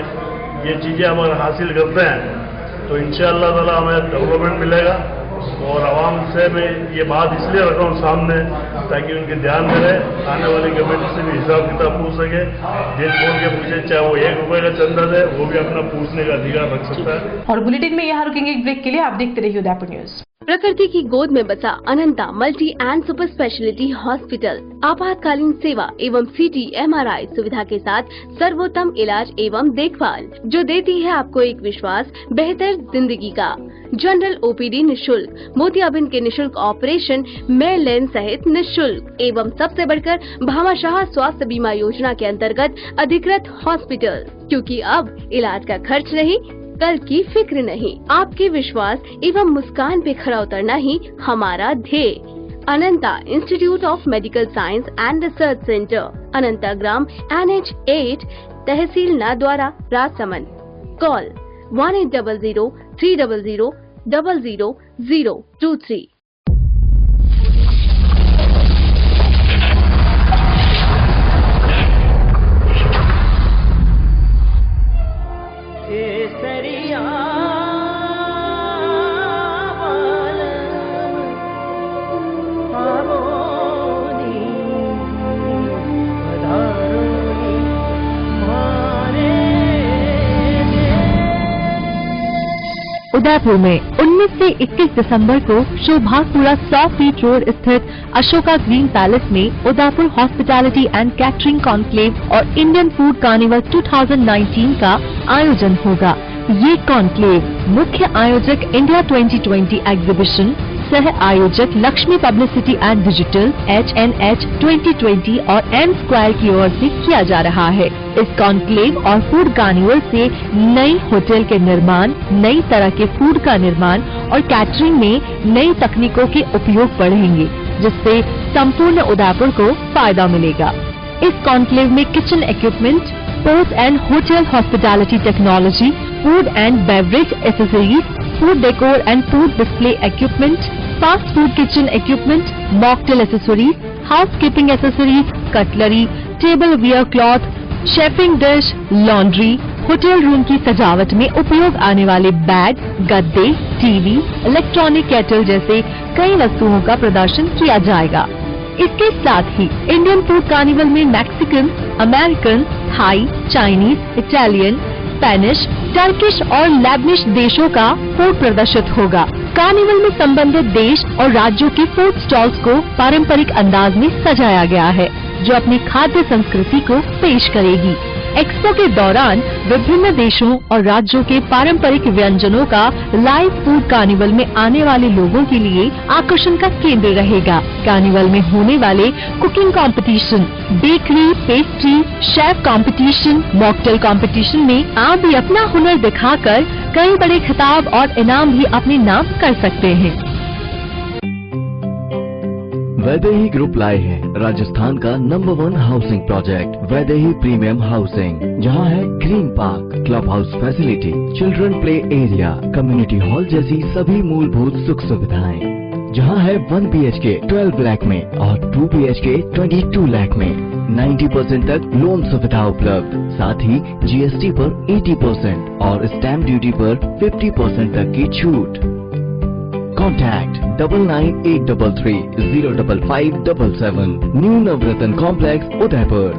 ये चीज़ें अगर हासिल करते हैं तो इंशाअल्लाह ताला हमें डेवलपमेंट मिलेगा। और आवाम से मैं ये बात इसलिए रख रहा हूँ सामने, ताकि उनके ध्यान में रहे, आने वाली कमेटी से भी हिसाब किताब पूछ सके। दिल खोल के पूछे, चाहे वो 1 रुपये का चंदा दे, वो भी अपना पूछने का अधिकार रख सकता है। और बुलेटिन में यहाँ रुकेंगे एक ब्रेक के लिए। आप देखते रहिए उदयपुर न्यूज। प्रकृति की गोद में बसा Ananta multi and super speciality hospital आपातकालीन सेवा एवं CT MRI सुविधा के साथ सर्वोत्तम इलाज एवं देखभाल, जो देती है आपको एक विश्वास बेहतर जिंदगी का। जनरल OPD निःशुल्क, मोतियाबिंद के निःशुल्क ऑपरेशन, मेल लेन सहित निःशुल्क एवं सबसे बढ़कर भामाशाह स्वास्थ्य बीमा योजना के अंतर्गत अधिकृत हॉस्पिटल, क्योंकि अब इलाज का खर्च नहीं, कल की फिक्र नहीं, आपके विश्वास एवं मुस्कान पे खरा उतरना ही हमारा ध्येय। Ananta institute of medical science and research centre, Ananta ग्राम, NH8, तहसील नाद्वारा, राजसमंद। कॉल 1800-300-00023। उदयपुर में 19 से 21 दिसंबर को शोभापुरा 100 फीट रोड स्थित अशोका ग्रीन पैलेस में Udaipur hospitality and catering conclave और इंडियन फूड कार्निवल 2019 का आयोजन होगा। ये कॉन्क्लेव मुख्य आयोजक इंडिया 2020 एग्जीबिशन, सह आयोजक Lakshmi publicity and digital, HNH 2020 और M स्क्वायर की ओर से किया जा रहा है। इस कॉन्क्लेव और फूड कार्निवल से नई होटल के निर्माण, नई तरह के फूड का निर्माण और कैटरिंग में नई तकनीकों के उपयोग बढ़ेंगे, जिससे संपूर्ण उदयपुर को फायदा मिलेगा। इस कॉन्क्लेव में kitchen equipment, port and hotel hospitality technology, food and beverage accessories, food decor and food display equipment, fast food kitchen equipment, mocktail accessories, housekeeping accessories, cutlery, tableware cloth, chafing dish, laundry, hotel room की सजावट में उपयोग आने वाले bag, गद्दे, TV, electronic kettle जैसे कई वस्तुओं का प्रदर्शन किया जाएगा। इसके साथ ही इंडियन फूड कार्निवल में Mexican, American, Thai, Chinese, Italian, Spanish, Turkish और लेबनिश देशों का फूड प्रदर्शित होगा। कार्निवल में संबंधित देश और राज्यों के फूड स्टॉल्स को पारंपरिक अंदाज में सजाया गया है, जो अपनी खाद्य संस्कृति को पेश करेगी। एक्सपो के दौरान विभिन्न देशों और राज्यों के पारंपरिक व्यंजनों का लाइव फूड कार्निवल में आने वाले लोगों के लिए आकर्षण का केंद्र रहेगा। कार्निवल में होने वाले cooking competition, bakery, pastry, chef competition, mocktail competition में आप भी अपना हुनर दिखाकर कई बड़े खिताब और इनाम भी अपने नाम कर सकते हैं। वैदेही ग्रुप लाए हैं राजस्थान का number 1 housing project Vaidehi premium housing, जहां है green park, club house facility, children play area, community hall जैसी सभी मूलभूत सुख सुविधाएं, जहां है 1 BHK 12 लाख में और 2 BHK 22 लाख में 90% तक लोन सुविधा उपलब्ध, साथ ही GST पर 80% और स्टैम्प ड्यूटी पर 50% तक की छूट। Contact 9983305577 New Navratna Complex, Udaipur.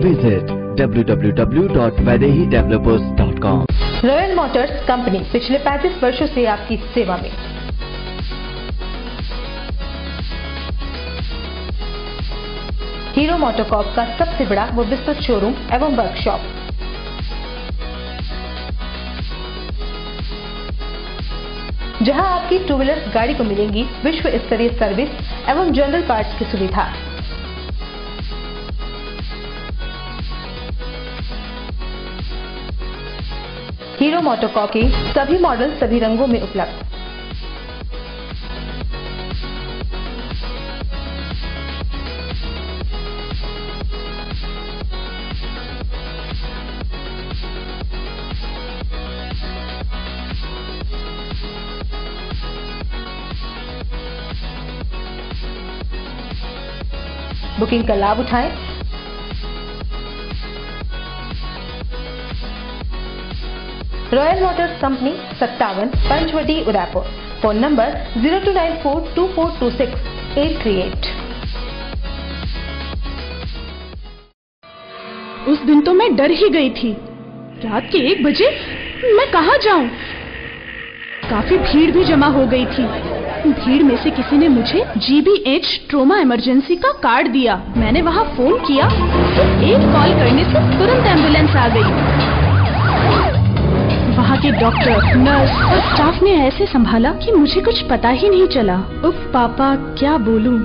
Visit www.vaidehidevelopers.com. Royal Motors company पिछले 35 वर्षों से आपकी सेवा में। हीरो मोटोकॉर्प का सबसे बड़ा व विस्तृत शोरूम एवं वर्कशॉप, जहां आपकी 2 व्हीलर गाड़ी को मिलेंगी विश्व स्तरीय सर्विस एवं जनरल पार्ट्स की सुविधा। हीरो मोटोकॉर्प के सभी मॉडल सभी रंगों में उपलब्ध। बुकिंग का लाभ उठाएं। Royal Motors company 57 Panchvati, Udaipur. Phone number 02942426-838। उस दिन तो मैं डर ही गई थी। रात के 1 बजे मैं कहाँ जाऊं? काफी भीड़ भी जमा हो गई थी। भीड़ में से किसी ने मुझे GBH ट्रोमा इमरजेंसी का कार्ड दिया। मैंने वहाँ फोन किया, सिर्फ एक कॉल करने से तुरंत एम्बुलेंस आ गई। वहाँ के डॉक्टर, नर्स और स्टाफ ने ऐसे संभाला कि मुझे कुछ पता ही नहीं चला। उफ पापा, क्या बोलूं।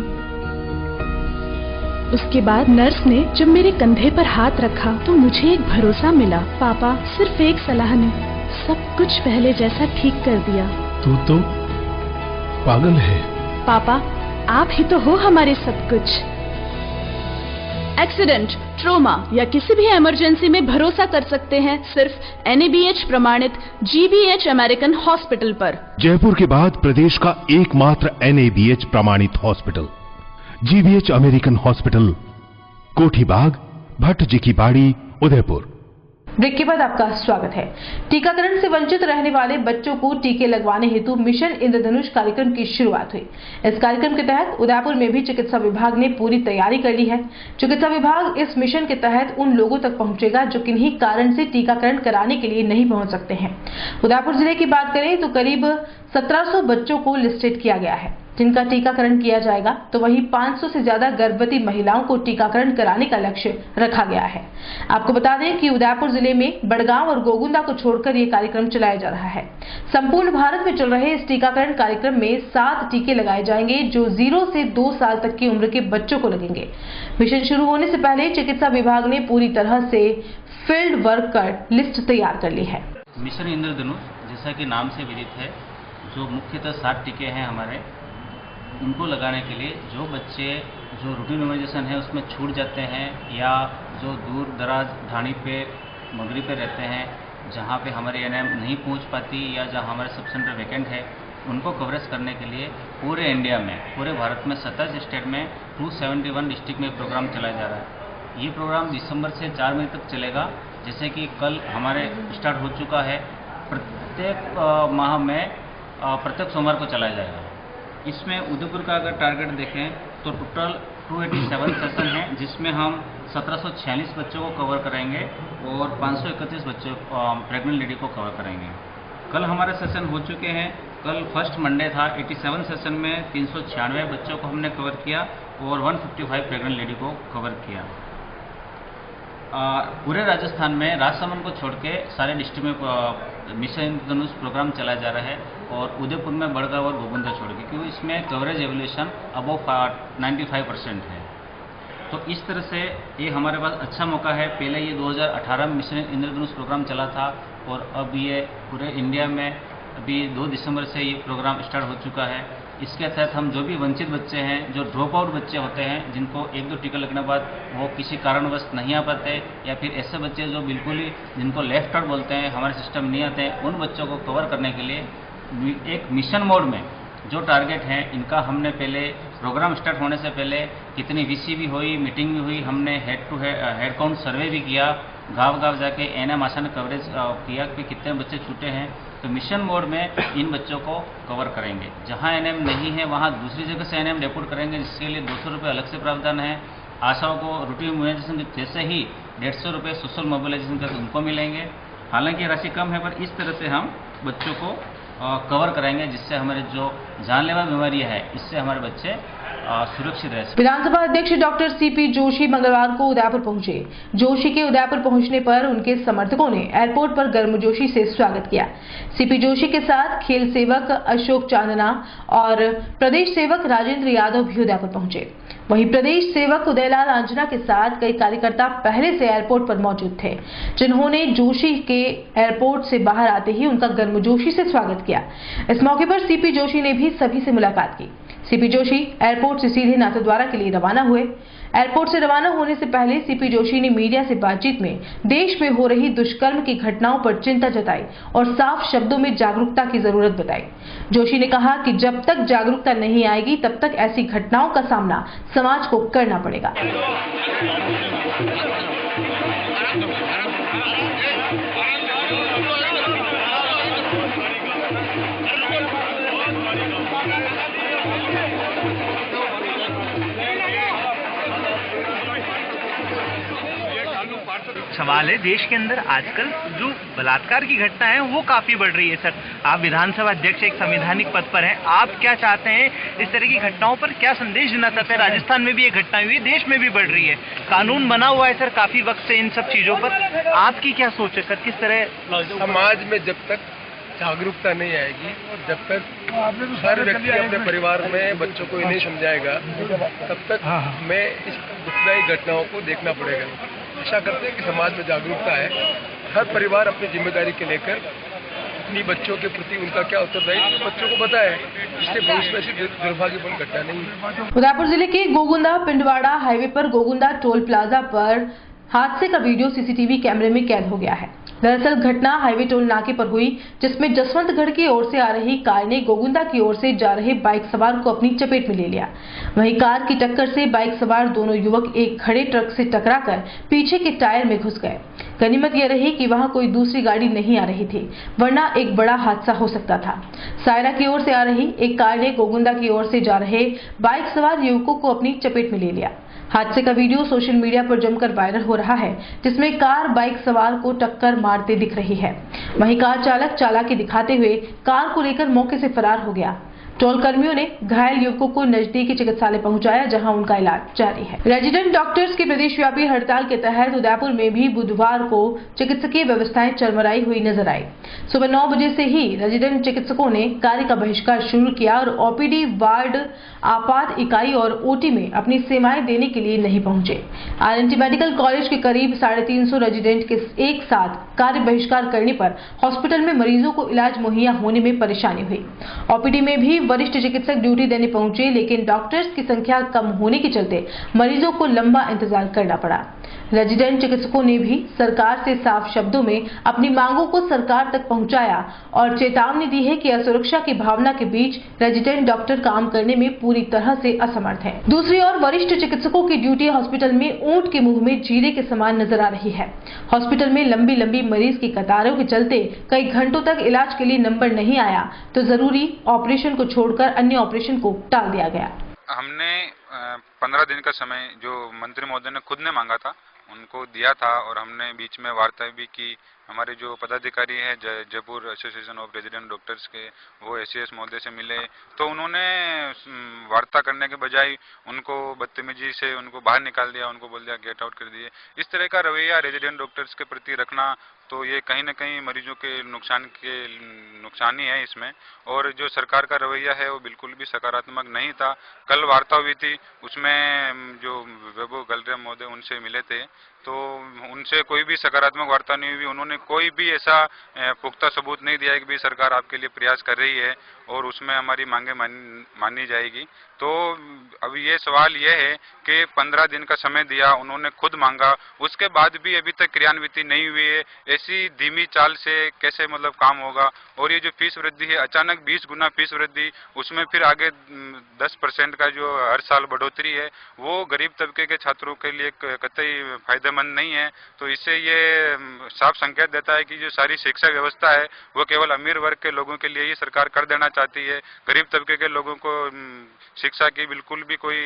उसके बाद नर्स ने जब मेरे कंधे पर हाथ रखा तो मुझे एक भरोसा मिला। पापा, सिर्फ एक सलाह ने, सब कुछ पहले जैसा ठीक कर दिया। तू तो पागल है। पापा, आप ही तो हो हमारे सब कुछ। एक्सीडेंट, ट्रोमा या किसी भी इमरजेंसी में भरोसा कर सकते हैं सिर्फ NABH प्रमाणित GBH अमेरिकन हॉस्पिटल पर। जयपुर के बाद प्रदेश का एकमात्र NABH प्रमाणित hospital GBH American hospital, Kothibagh, Bhatt ji की बाड़ी, उदयपुर। ब्रेक के बाद आपका स्वागत है। टीकाकरण से वंचित रहने वाले बच्चों को टीके लगवाने हेतु मिशन इंद्रधनुष कार्यक्रम की शुरुआत हुई। इस कार्यक्रम के तहत उदयपुर में भी चिकित्सा विभाग ने पूरी तैयारी कर ली है। चिकित्सा विभाग इस मिशन के तहत उन लोगों तक पहुंचेगा जो किन्हीं कारण से टीकाकरण कराने के लिए नहीं पहुंच सकते हैं। उदयपुर जिले की बात करें तो करीब 1700 बच्चों को लिस्टेड किया गया है जिनका टीकाकरण किया जाएगा, तो वहीं 500 से ज्यादा गर्भवती महिलाओं को टीकाकरण कराने का लक्ष्य रखा गया है। आपको बता दें कि उदयपुर जिले में बड़गांव और गोगुंदा को छोड़कर ये कार्यक्रम चलाया जा रहा है। संपूर्ण भारत में चल रहे इस टीकाकरण कार्यक्रम में 7 टीके लगाए जाएंगे जो 0 से 2 साल तक की उम्र के बच्चों को लगेंगे। मिशन शुरू होने से पहले चिकित्सा विभाग ने पूरी तरह से फील्ड वर्क कर लिस्ट तैयार कर ली है। मिशन इंद्रधनुष जैसा कि नाम से विदित है, जो मुख्यतः 7 टीके हैं हमारे, उनको लगाने के लिए जो बच्चे जो रूटीन इम्यूनाइजेशन है उसमें छूट जाते हैं या जो दूर दराज ढाणी पे मगरी पे रहते हैं, जहाँ पे हमारे NM नहीं पहुँच पाती या जहाँ हमारे सब सेंटर वैकेंट है, उनको कवरेज करने के लिए पूरे इंडिया में, पूरे भारत में 27 स्टेट में 271 डिस्ट्रिक्ट में प्रोग्राम चलाया जा रहा है। ये प्रोग्राम दिसंबर से 4 मई तक चलेगा। जैसे कि कल हमारे स्टार्ट हो चुका है, प्रत्येक माह में प्रत्येक सोमवार को चलाया जाएगा। इसमें उदयपुर का अगर टारगेट देखें तो टोटल 287 सेशन है, जिसमें हम 1746 बच्चों को कवर करेंगे और 531 बच्चों प्रेग्नेंट लेडी को कवर करेंगे। कल हमारे सेशन हो चुके हैं। कल फर्स्ट मंडे था, 87 सेशन में 396 बच्चों को हमने कवर किया और 155 प्रेग्नेंट लेडी को कवर किया। पूरे राजस्थान में राजसमंद को छोड़ के सारे डिस्ट्रिक्ट में मिशन इंद्रधनुष प्रोग्राम चलाया जा रहा है और उदयपुर में बड़गांव और गोगुंदा छोड़ के, क्योंकि इसमें कवरेज एवोल्यूशन अबव 95% है। तो इस तरह से ये हमारे पास अच्छा मौका है। पहले ये 2018 में मिशन इंद्रधनुष प्रोग्राम चला था और अब ये पूरे इंडिया में अभी 2 दिसंबर से ये प्रोग्राम स्टार्ट हो चुका है। इसके तहत हम जो भी वंचित बच्चे हैं, जो ड्रॉप आउट बच्चे होते हैं, जिनको 1-2 टीका लगने बाद वो किसी कारणवश नहीं आ पाते, या फिर ऐसे बच्चे जो बिल्कुल ही जिनको लेफ्ट आउट बोलते हैं, हमारे सिस्टम नहीं आते हैं, उन बच्चों को कवर करने के लिए एक मिशन मोड में जो टारगेट हैं, इनका हमने पहले प्रोग्राम स्टार्ट होने से पहले कितनी VC भी हुई, मीटिंग भी हुई, हमने हेड टू हेड काउंट सर्वे भी किया, गाँव जाके NM आशा ने कवरेज किया कि कितने बच्चे छूटे हैं। तो मिशन मोड में इन बच्चों को कवर करेंगे। जहां NM नहीं है वहां दूसरी जगह से NM डेपुट करेंगे, जिसके लिए 200 रुपये अलग से प्रावधान है। आशाओं को रूटीन इम्यूनाइजेशन के जैसे ही 150 रुपये सोशल मोबिलाइजेशन का उनको मिलेंगे। हालांकि राशि कम है, पर इस तरह से हम बच्चों को कवर करेंगे, जिससे हमारे जो जानलेवा बीमारियां है, इससे हमारे बच्चे सुरक्षित रह सके। विधानसभा अध्यक्ष डॉक्टर CP जोशी मंगलवार को उदयपुर पहुंचे। जोशी के उदयपुर पहुंचने पर उनके समर्थकों ने एयरपोर्ट पर गर्मजोशी से स्वागत किया। CP जोशी के साथ खेल सेवक अशोक चांदना और प्रदेश सेवक राजेंद्र यादव भी उदयपुर पहुंचे। वहीं प्रदेश सेवक उदयलाल आंजना के साथ कई कार्यकर्ता पहले से एयरपोर्ट पर मौजूद थे, जिन्होंने जोशी के एयरपोर्ट से बाहर आते ही उनका गर्मजोशी से स्वागत किया। इस मौके पर CP जोशी ने भी सभी से मुलाकात की। CP जोशी एयरपोर्ट से सीधे नाथद्वारा के लिए रवाना हुए। एयरपोर्ट से रवाना होने से पहले CP जोशी ने मीडिया से बातचीत में देश में हो रही दुष्कर्म की घटनाओं पर चिंता जताई और साफ शब्दों में जागरूकता की जरूरत बताई। जोशी ने कहा कि जब तक जागरूकता नहीं आएगी तब तक ऐसी घटनाओं का सामना समाज को करना पड़ेगा। सवाल है, देश के अंदर आजकल जो बलात्कार की घटना है वो काफी बढ़ रही है। सर, आप विधानसभा अध्यक्ष एक संवैधानिक पद पर हैं, आप क्या चाहते हैं, इस तरह की घटनाओं पर क्या संदेश देना चाहते हैं? राजस्थान में भी ये घटनाएं हुई, देश में भी बढ़ रही है, कानून बना हुआ है सर काफी वक्त से इन सब चीजों पर। आपकी क्या सोच है सर, किस तरह समाज में जब तक जागरूकता नहीं आएगी और जब तक हर व्यक्ति अपने परिवार में बच्चों को नहीं समझाएगा, तब तक हमें इस दुखदायी घटनाओं को देखना पड़ेगा। आशा करते हैं कि समाज में जागरूकता है, हर परिवार अपनी जिम्मेदारी के लेकर अपनी बच्चों के प्रति उनका क्या उत्तरदायित्व बच्चों को बताए, इसलिए भविष्य में ऐसी दुर्भाग्यपूर्ण घटना नहीं है। उदयपुर जिले के गोगुंदा पिंडवाड़ा हाईवे पर गोगुंदा टोल प्लाजा पर हादसे का वीडियो सीसीटीवी कैमरे में कैद हो गया है। दरअसल घटना हाईवे टोल नाके पर हुई, जिसमें जसवंतगढ़ की ओर से आ रही कार ने गोगुंदा की ओर से जा रहे बाइक सवार को अपनी चपेट में ले लिया। वहीं कार की टक्कर से बाइक सवार दोनों युवक एक खड़े ट्रक से टकराकर पीछे के टायर में घुस गए। गनीमत यह रही कि वहां कोई दूसरी गाड़ी नहीं आ रही थी, वरना एक बड़ा हादसा हो सकता था। सायरा की ओर से आ रही एक कार ने गोगुंदा की ओर से जा रहे बाइक सवार युवकों को अपनी चपेट में ले लिया। हादसे का वीडियो सोशल मीडिया पर जमकर वायरल हो रहा है, जिसमें कार बाइक सवार को टक्कर मारते दिख रही है। वहीं कार चालक चालाकी दिखाते हुए कार को लेकर मौके से फरार हो गया। टोल कर्मियों ने घायल युवकों को नजदीकी चिकित्सालय पहुंचाया, जहां उनका इलाज जारी है। रेजिडेंट डॉक्टर्स की प्रदेशव्यापी हड़ताल के तहत उदयपुर में भी बुधवार को चिकित्सकीय व्यवस्थाएं चरमराई हुई नजर आई। सुबह 9 बजे से ही रेजिडेंट चिकित्सकों ने कार्य का बहिष्कार शुरू किया और ओपीडी, वार्ड, आपात इकाई और ओटी में अपनी सेवाएं देने के लिए नहीं पहुंचे। आरएनटी मेडिकल कॉलेज के करीब 350 रेजिडेंट के एक साथ कार्य बहिष्कार करने पर हॉस्पिटल में मरीजों को इलाज मुहैया होने में परेशानी हुई। ओपीडी में भी वरिष्ठ चिकित्सक ड्यूटी देने पहुंचे, लेकिन डॉक्टर्स की संख्या कम होने के चलते मरीजों को लंबा इंतजार करना पड़ा। रेजिडेंट चिकित्सकों ने भी सरकार से साफ शब्दों में अपनी मांगों को सरकार तक पहुंचाया और चेतावनी दी है कि असुरक्षा की भावना के बीच रेजिडेंट डॉक्टर काम करने में पूरी तरह से असमर्थ हैं। दूसरी ओर वरिष्ठ चिकित्सकों की ड्यूटी हॉस्पिटल में ऊंट के मुंह में जीरे के समान नजर आ रही है। हॉस्पिटल में लंबी लंबी मरीज की कतारों के चलते कई घंटों तक इलाज के लिए नंबर नहीं आया, तो जरूरी ऑपरेशन को छोड़कर अन्य ऑपरेशन को टाल दिया गया। हमने 15 दिन का समय जो मंत्री महोदय ने खुद ने मांगा था उनको दिया था, और हमने बीच में वार्ता भी की। हमारे जो पदाधिकारी हैं Jaipur association of resident doctors के, वो एसीएस महोदय से मिले, तो उन्होंने वार्ता करने के बजाय उनको बदतमीजी से उनको बाहर निकाल दिया, उनको बोल दिया गेट आउट कर दिए। इस तरह का रवैया रेजिडेंट डॉक्टर्स के प्रति रखना, तो ये कहीं न कहीं मरीजों के नुकसान ही है इसमें। और जो सरकार का रवैया है वो बिल्कुल भी सकारात्मक नहीं था। कल वार्ता हुई थी, उसमें जो वैभव गलरे महोदय उनसे मिले थे, तो उनसे कोई भी सकारात्मक वार्ता नहीं हुई। उन्होंने कोई भी ऐसा पुख्ता सबूत नहीं दिया कि भाई सरकार आपके लिए प्रयास कर रही है और उसमें हमारी मांगे मानी जाएगी। तो अब ये सवाल ये है कि 15 दिन का समय दिया, उन्होंने खुद मांगा, उसके बाद भी अभी तक क्रियान्वित नहीं हुई है। ऐसी धीमी चाल से कैसे मतलब काम होगा? और ये जो फीस वृद्धि है, अचानक 20 गुना फीस वृद्धि, उसमें फिर आगे 10% का जो हर साल बढ़ोतरी है, वो गरीब तबके के छात्रों के लिए कतई फायदेमंद नहीं है। तो इससे ये साफ संकेत देता है कि जो सारी शिक्षा व्यवस्था है वो केवल अमीर वर्ग के लोगों के लिए ही सरकार कर देना चाहती है। गरीब तबके के लोगों को शिक्षा की बिल्कुल भी कोई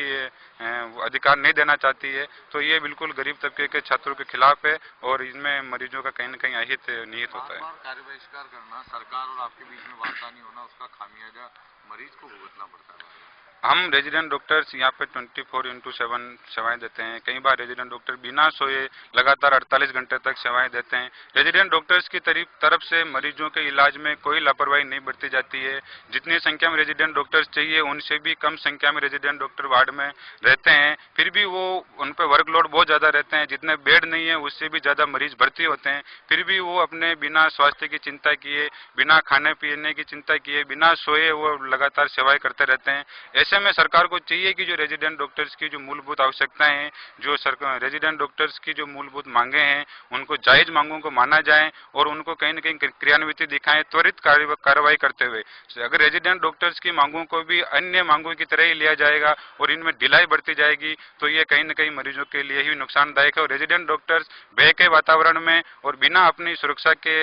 अधिकार नहीं देना चाहती है। तो ये बिल्कुल गरीब तबके के छात्रों के खिलाफ है और इसमें मरीजों का कहीं न कहीं अहित निहित होता है। कार्य बहिष्कार करना, सरकार और आपके बीच में वार्ता नहीं होना, उसका खामियाजा मरीज को भुगतना पड़ता है। हम रेजिडेंट डॉक्टर्स यहाँ पे 24/7 सेवाएं देते हैं। कई बार रेजिडेंट डॉक्टर बिना सोए लगातार 48 घंटे तक सेवाएं देते हैं। रेजिडेंट डॉक्टर्स की तरफ से मरीजों के इलाज में कोई लापरवाही नहीं बरती जाती है। जितनी संख्या में रेजिडेंट डॉक्टर्स चाहिए उनसे भी कम संख्या में रेजिडेंट डॉक्टर वार्ड में रहते हैं, फिर भी वो उन पर वर्कलोड बहुत ज़्यादा रहते हैं। जितने बेड नहीं है उससे भी ज़्यादा मरीज भर्ती होते हैं, फिर भी वो अपने बिना स्वास्थ्य की चिंता किए, बिना खाने पीने की चिंता किए, बिना सोए वो लगातार सेवाएं करते रहते हैं। ऐसे में सरकार को चाहिए कि जो रेजिडेंट डॉक्टर्स की जो मूलभूत आवश्यकताएं हैं, जो रेजिडेंट डॉक्टर्स की जो मूलभूत मांगे हैं, उनको जायज मांगों को माना जाए और उनको कहीं न कहीं क्रियान्वित दिखाएं त्वरित कार्रवाई करते हुए। अगर रेजिडेंट डॉक्टर्स की मांगों को भी अन्य मांगों की तरह ही लिया जाएगा और इनमें ढिलाई बढ़ती जाएगी तो ये कहीं न कहीं मरीजों के लिए ही नुकसानदायक है। और रेजिडेंट डॉक्टर्स भय के वातावरण में और बिना अपनी सुरक्षा के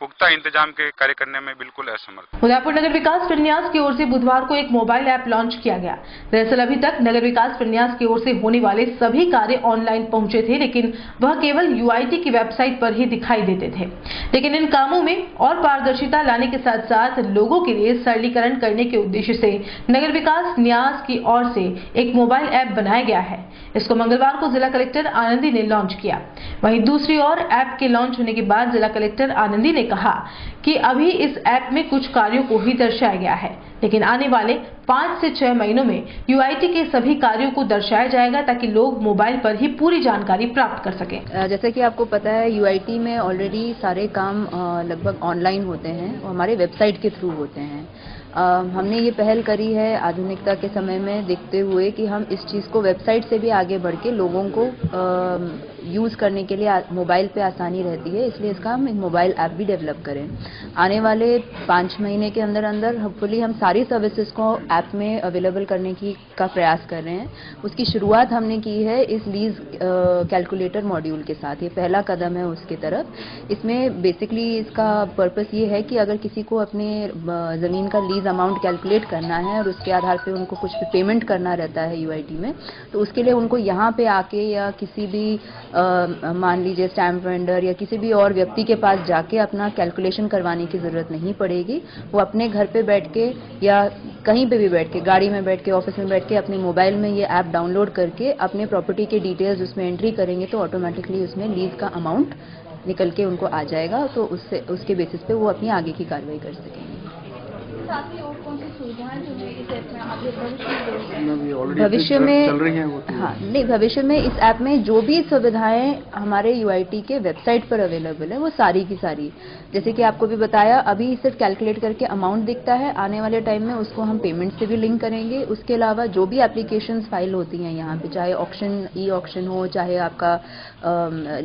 पुख्ता इंतजाम के कार्य करने में बिल्कुल असमर्थ। उदयपुर नगर विकास प्रन्यास की ओर से बुधवार को एक मोबाइल ऐप लॉन्च किया गया। दरअसल अभी तक नगर विकास प्रन्यास की ओर से होने वाले सभी कार्य ऑनलाइन पहुंचे थे, लेकिन वह केवल यूआईटी की वेबसाइट पर ही दिखाई देते थे। लेकिन इन कामों में और पारदर्शिता लाने के साथ साथ लोगों के लिए सरलीकरण करने के उद्देश्य से नगर विकास न्यास की ओर से एक मोबाइल ऐप बनाया गया है। इसको मंगलवार को जिला कलेक्टर आनंदी ने लॉन्च किया। वहीं दूसरी ओर ऐप के लॉन्च होने के बाद जिला कलेक्टर आनंदी ने कहा कि अभी इस ऐप में कुछ कार्यों को ही दर्शाया गया है, लेकिन आने वाले 5 से 6 महीनों में यूआईटी के सभी कार्यों को दर्शाया जाएगा ताकि लोग मोबाइल पर ही पूरी जानकारी प्राप्त कर सकें। जैसा कि आपको पता है, यूआईटी में ऑलरेडी सारे काम लगभग ऑनलाइन होते हैं और हमारे वेबसाइट के थ्रू होते हैं। हमने ये पहल करी है आधुनिकता के समय में देखते हुए कि हम इस चीज़ को वेबसाइट से भी आगे बढ़ के लोगों को यूज़ करने के लिए मोबाइल पे आसानी रहती है, इसलिए इसका हम एक मोबाइल ऐप भी डेवलप करें। आने वाले 5 महीने के अंदर अंदर होपफुली हम सारी सर्विसेज को ऐप में अवेलेबल करने का प्रयास कर रहे हैं। उसकी शुरुआत हमने की है इस लीज कैलकुलेटर मॉड्यूल के साथ। ये पहला कदम है उसकी तरफ। इसमें बेसिकली इसका पर्पस ये है कि अगर किसी को अपने ज़मीन का लीज अमाउंट कैलकुलेट करना है और उसके आधार पे उनको कुछ भी पेमेंट करना रहता है यूआईटी में, तो उसके लिए उनको यहाँ पे आके या किसी भी मान लीजिए स्टैम्प वेंडर या किसी भी और व्यक्ति के पास जाके अपना कैलकुलेशन करवाने की ज़रूरत नहीं पड़ेगी। वो अपने घर पे बैठ के या कहीं पे भी बैठ के, गाड़ी में बैठ के, ऑफिस में बैठ के अपने मोबाइल में ये ऐप डाउनलोड करके अपने प्रॉपर्टी के डिटेल्स उसमें एंट्री करेंगे तो ऑटोमेटिकली उसमें लीज का अमाउंट निकल के उनको आ जाएगा। तो उसके बेसिस पे वो अपनी आगे की कार्रवाई कर सकेंगे। साथ ही और कौन सी सुविधाएं जो है इस ऐप में आगे भविष्य में चल रही हैं वो? हाँ, नहीं, भविष्य में इस ऐप में जो भी सुविधाएं हमारे यूआईटी के वेबसाइट पर अवेलेबल है वो सारी की सारी, जैसे कि आपको भी बताया, अभी सिर्फ कैलकुलेट करके अमाउंट दिखता है। आने वाले टाइम में उसको हम पेमेंट से भी लिंक करेंगे। उसके अलावा जो भी एप्लीकेशंस फाइल होती हैं यहाँ पे, चाहे ऑक्शन, ई ऑक्शन हो, चाहे आपका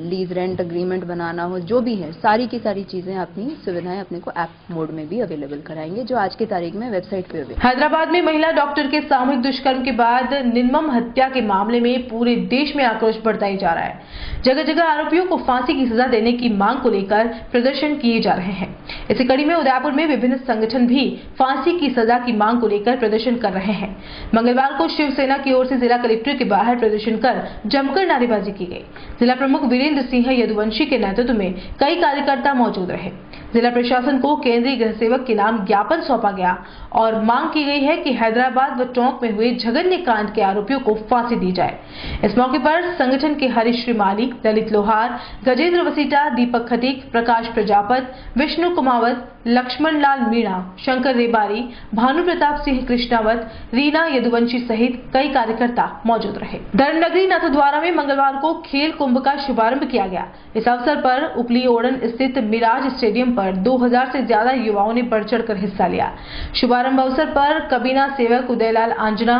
लीज रेंट अग्रीमेंट बनाना हो, जो भी है सारी की सारी चीजें अपनी सुविधाएं अपने को ऐप मोड में भी अवेलेबल कराएंगे, जो आज की तारीख में वेबसाइट पे अवेलेबल। हैदराबाद में महिला डॉक्टर के सामूहिक दुष्कर्म के बाद निर्मम हत्या के मामले में पूरे देश में आक्रोश बढ़ता ही जा रहा है। जगह जगह आरोपियों को फांसी की सजा देने की मांग को लेकर प्रदर्शन किए जा रहे हैं। इसी कड़ी में उदयपुर में विभिन्न संगठन भी फांसी की सजा की मांग को लेकर प्रदर्शन कर रहे हैं। मंगलवार को शिवसेना की ओर से जिला कलेक्ट्रेट के बाहर प्रदर्शन कर जमकर नारेबाजी की गई। जिला प्रमुख वीरेंद्र सिंह यदुवंशी के नेतृत्व में कई कार्यकर्ता मौजूद रहे। जिला प्रशासन को केंद्रीय गृह सेवक के नाम ज्ञापन सौंपा गया और मांग की गई है कि हैदराबाद व टोंक में हुए जघन्य कांड के आरोपियों को फांसी दी जाए। इस मौके पर संगठन के हरीश श्रीमाली, ललित लोहार, गजेंद्र वसीटा, दीपक खटीक, प्रकाश प्रजापत, विष्णु कुमावत, लक्ष्मण लाल मीणा, शंकर रेबारी, भानु प्रताप सिंह कृष्णावत, रीना यदुवंशी सहित कई कार्यकर्ता मौजूद रहे। धर्मनगरी नाथद्वारा में मंगलवार को खेल कुंभ का शुभारंभ किया गया। इस अवसर पर उपली ओडन स्थित मिराज स्टेडियम पर 2000 से ज्यादा युवाओं ने बढ़ चढ़कर हिस्सा लिया। शुभारंभ अवसर पर कबीना सेवक उदयलाल आंजना,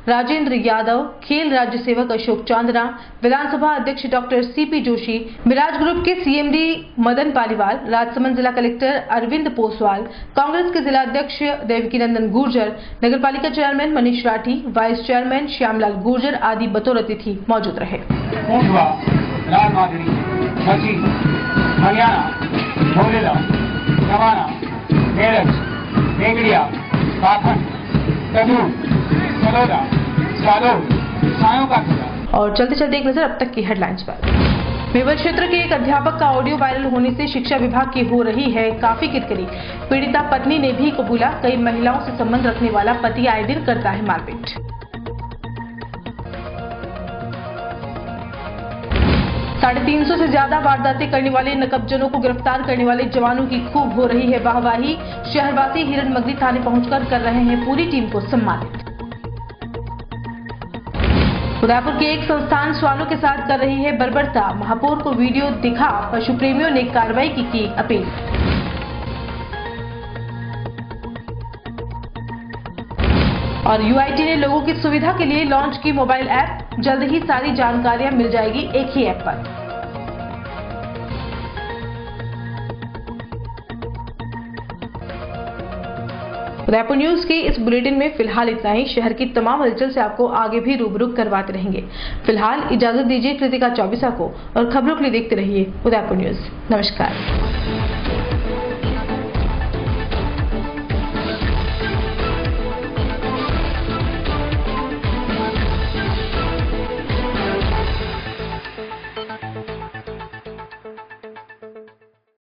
राजेंद्र यादव, खेल राज्य सेवक अशोक चांदना, विधानसभा अध्यक्ष doctor CP Joshi, Miraj group के सीएमडी मदन पालीवाल, राजसमंद जिला कलेक्टर अरविंद पोसवाल, कांग्रेस के जिला अध्यक्ष देवकीनंदन गुर्जर, नगरपालिका chairman Manish Rathi, vice chairman Shyamlal Gurjar आदि बतौर अतिथि मौजूद रहे। और चलते चलते एक नजर अब तक की हेडलाइंस पर। मेवल क्षेत्र के एक अध्यापक का ऑडियो वायरल होने से शिक्षा विभाग की हो रही है काफी किरकिरी। पीड़िता पत्नी ने भी कबूला, कई महिलाओं से संबंध रखने वाला पति आए दिन करता है मारपीट। 350 से ज्यादा वारदातें करने वाले नकबजनों को गिरफ्तार करने वाले जवानों की खूब हो रही है वाहवाही। शहरवासी हिरनमगरी थाने पहुंचकर कर रहे हैं पूरी टीम को सम्मानित। उदयपुर के एक संस्थान सवालों के साथ कर रही है बर्बरता। महापौर को वीडियो दिखा पशु प्रेमियों ने कार्रवाई की अपील। और यूआईटी ने लोगों की सुविधा के लिए लॉन्च की मोबाइल ऐप। जल्द ही सारी जानकारियां मिल जाएगी एक ही ऐप पर। उदयपुर न्यूज के इस बुलेटिन में फिलहाल इतना ही। शहर की तमाम हलचल से आपको आगे भी रूबरू करवाते रहेंगे। फिलहाल इजाजत दीजिए कृतिका चौबीसा को और खबरों के लिए देखते रहिए उदयपुर न्यूज। नमस्कार।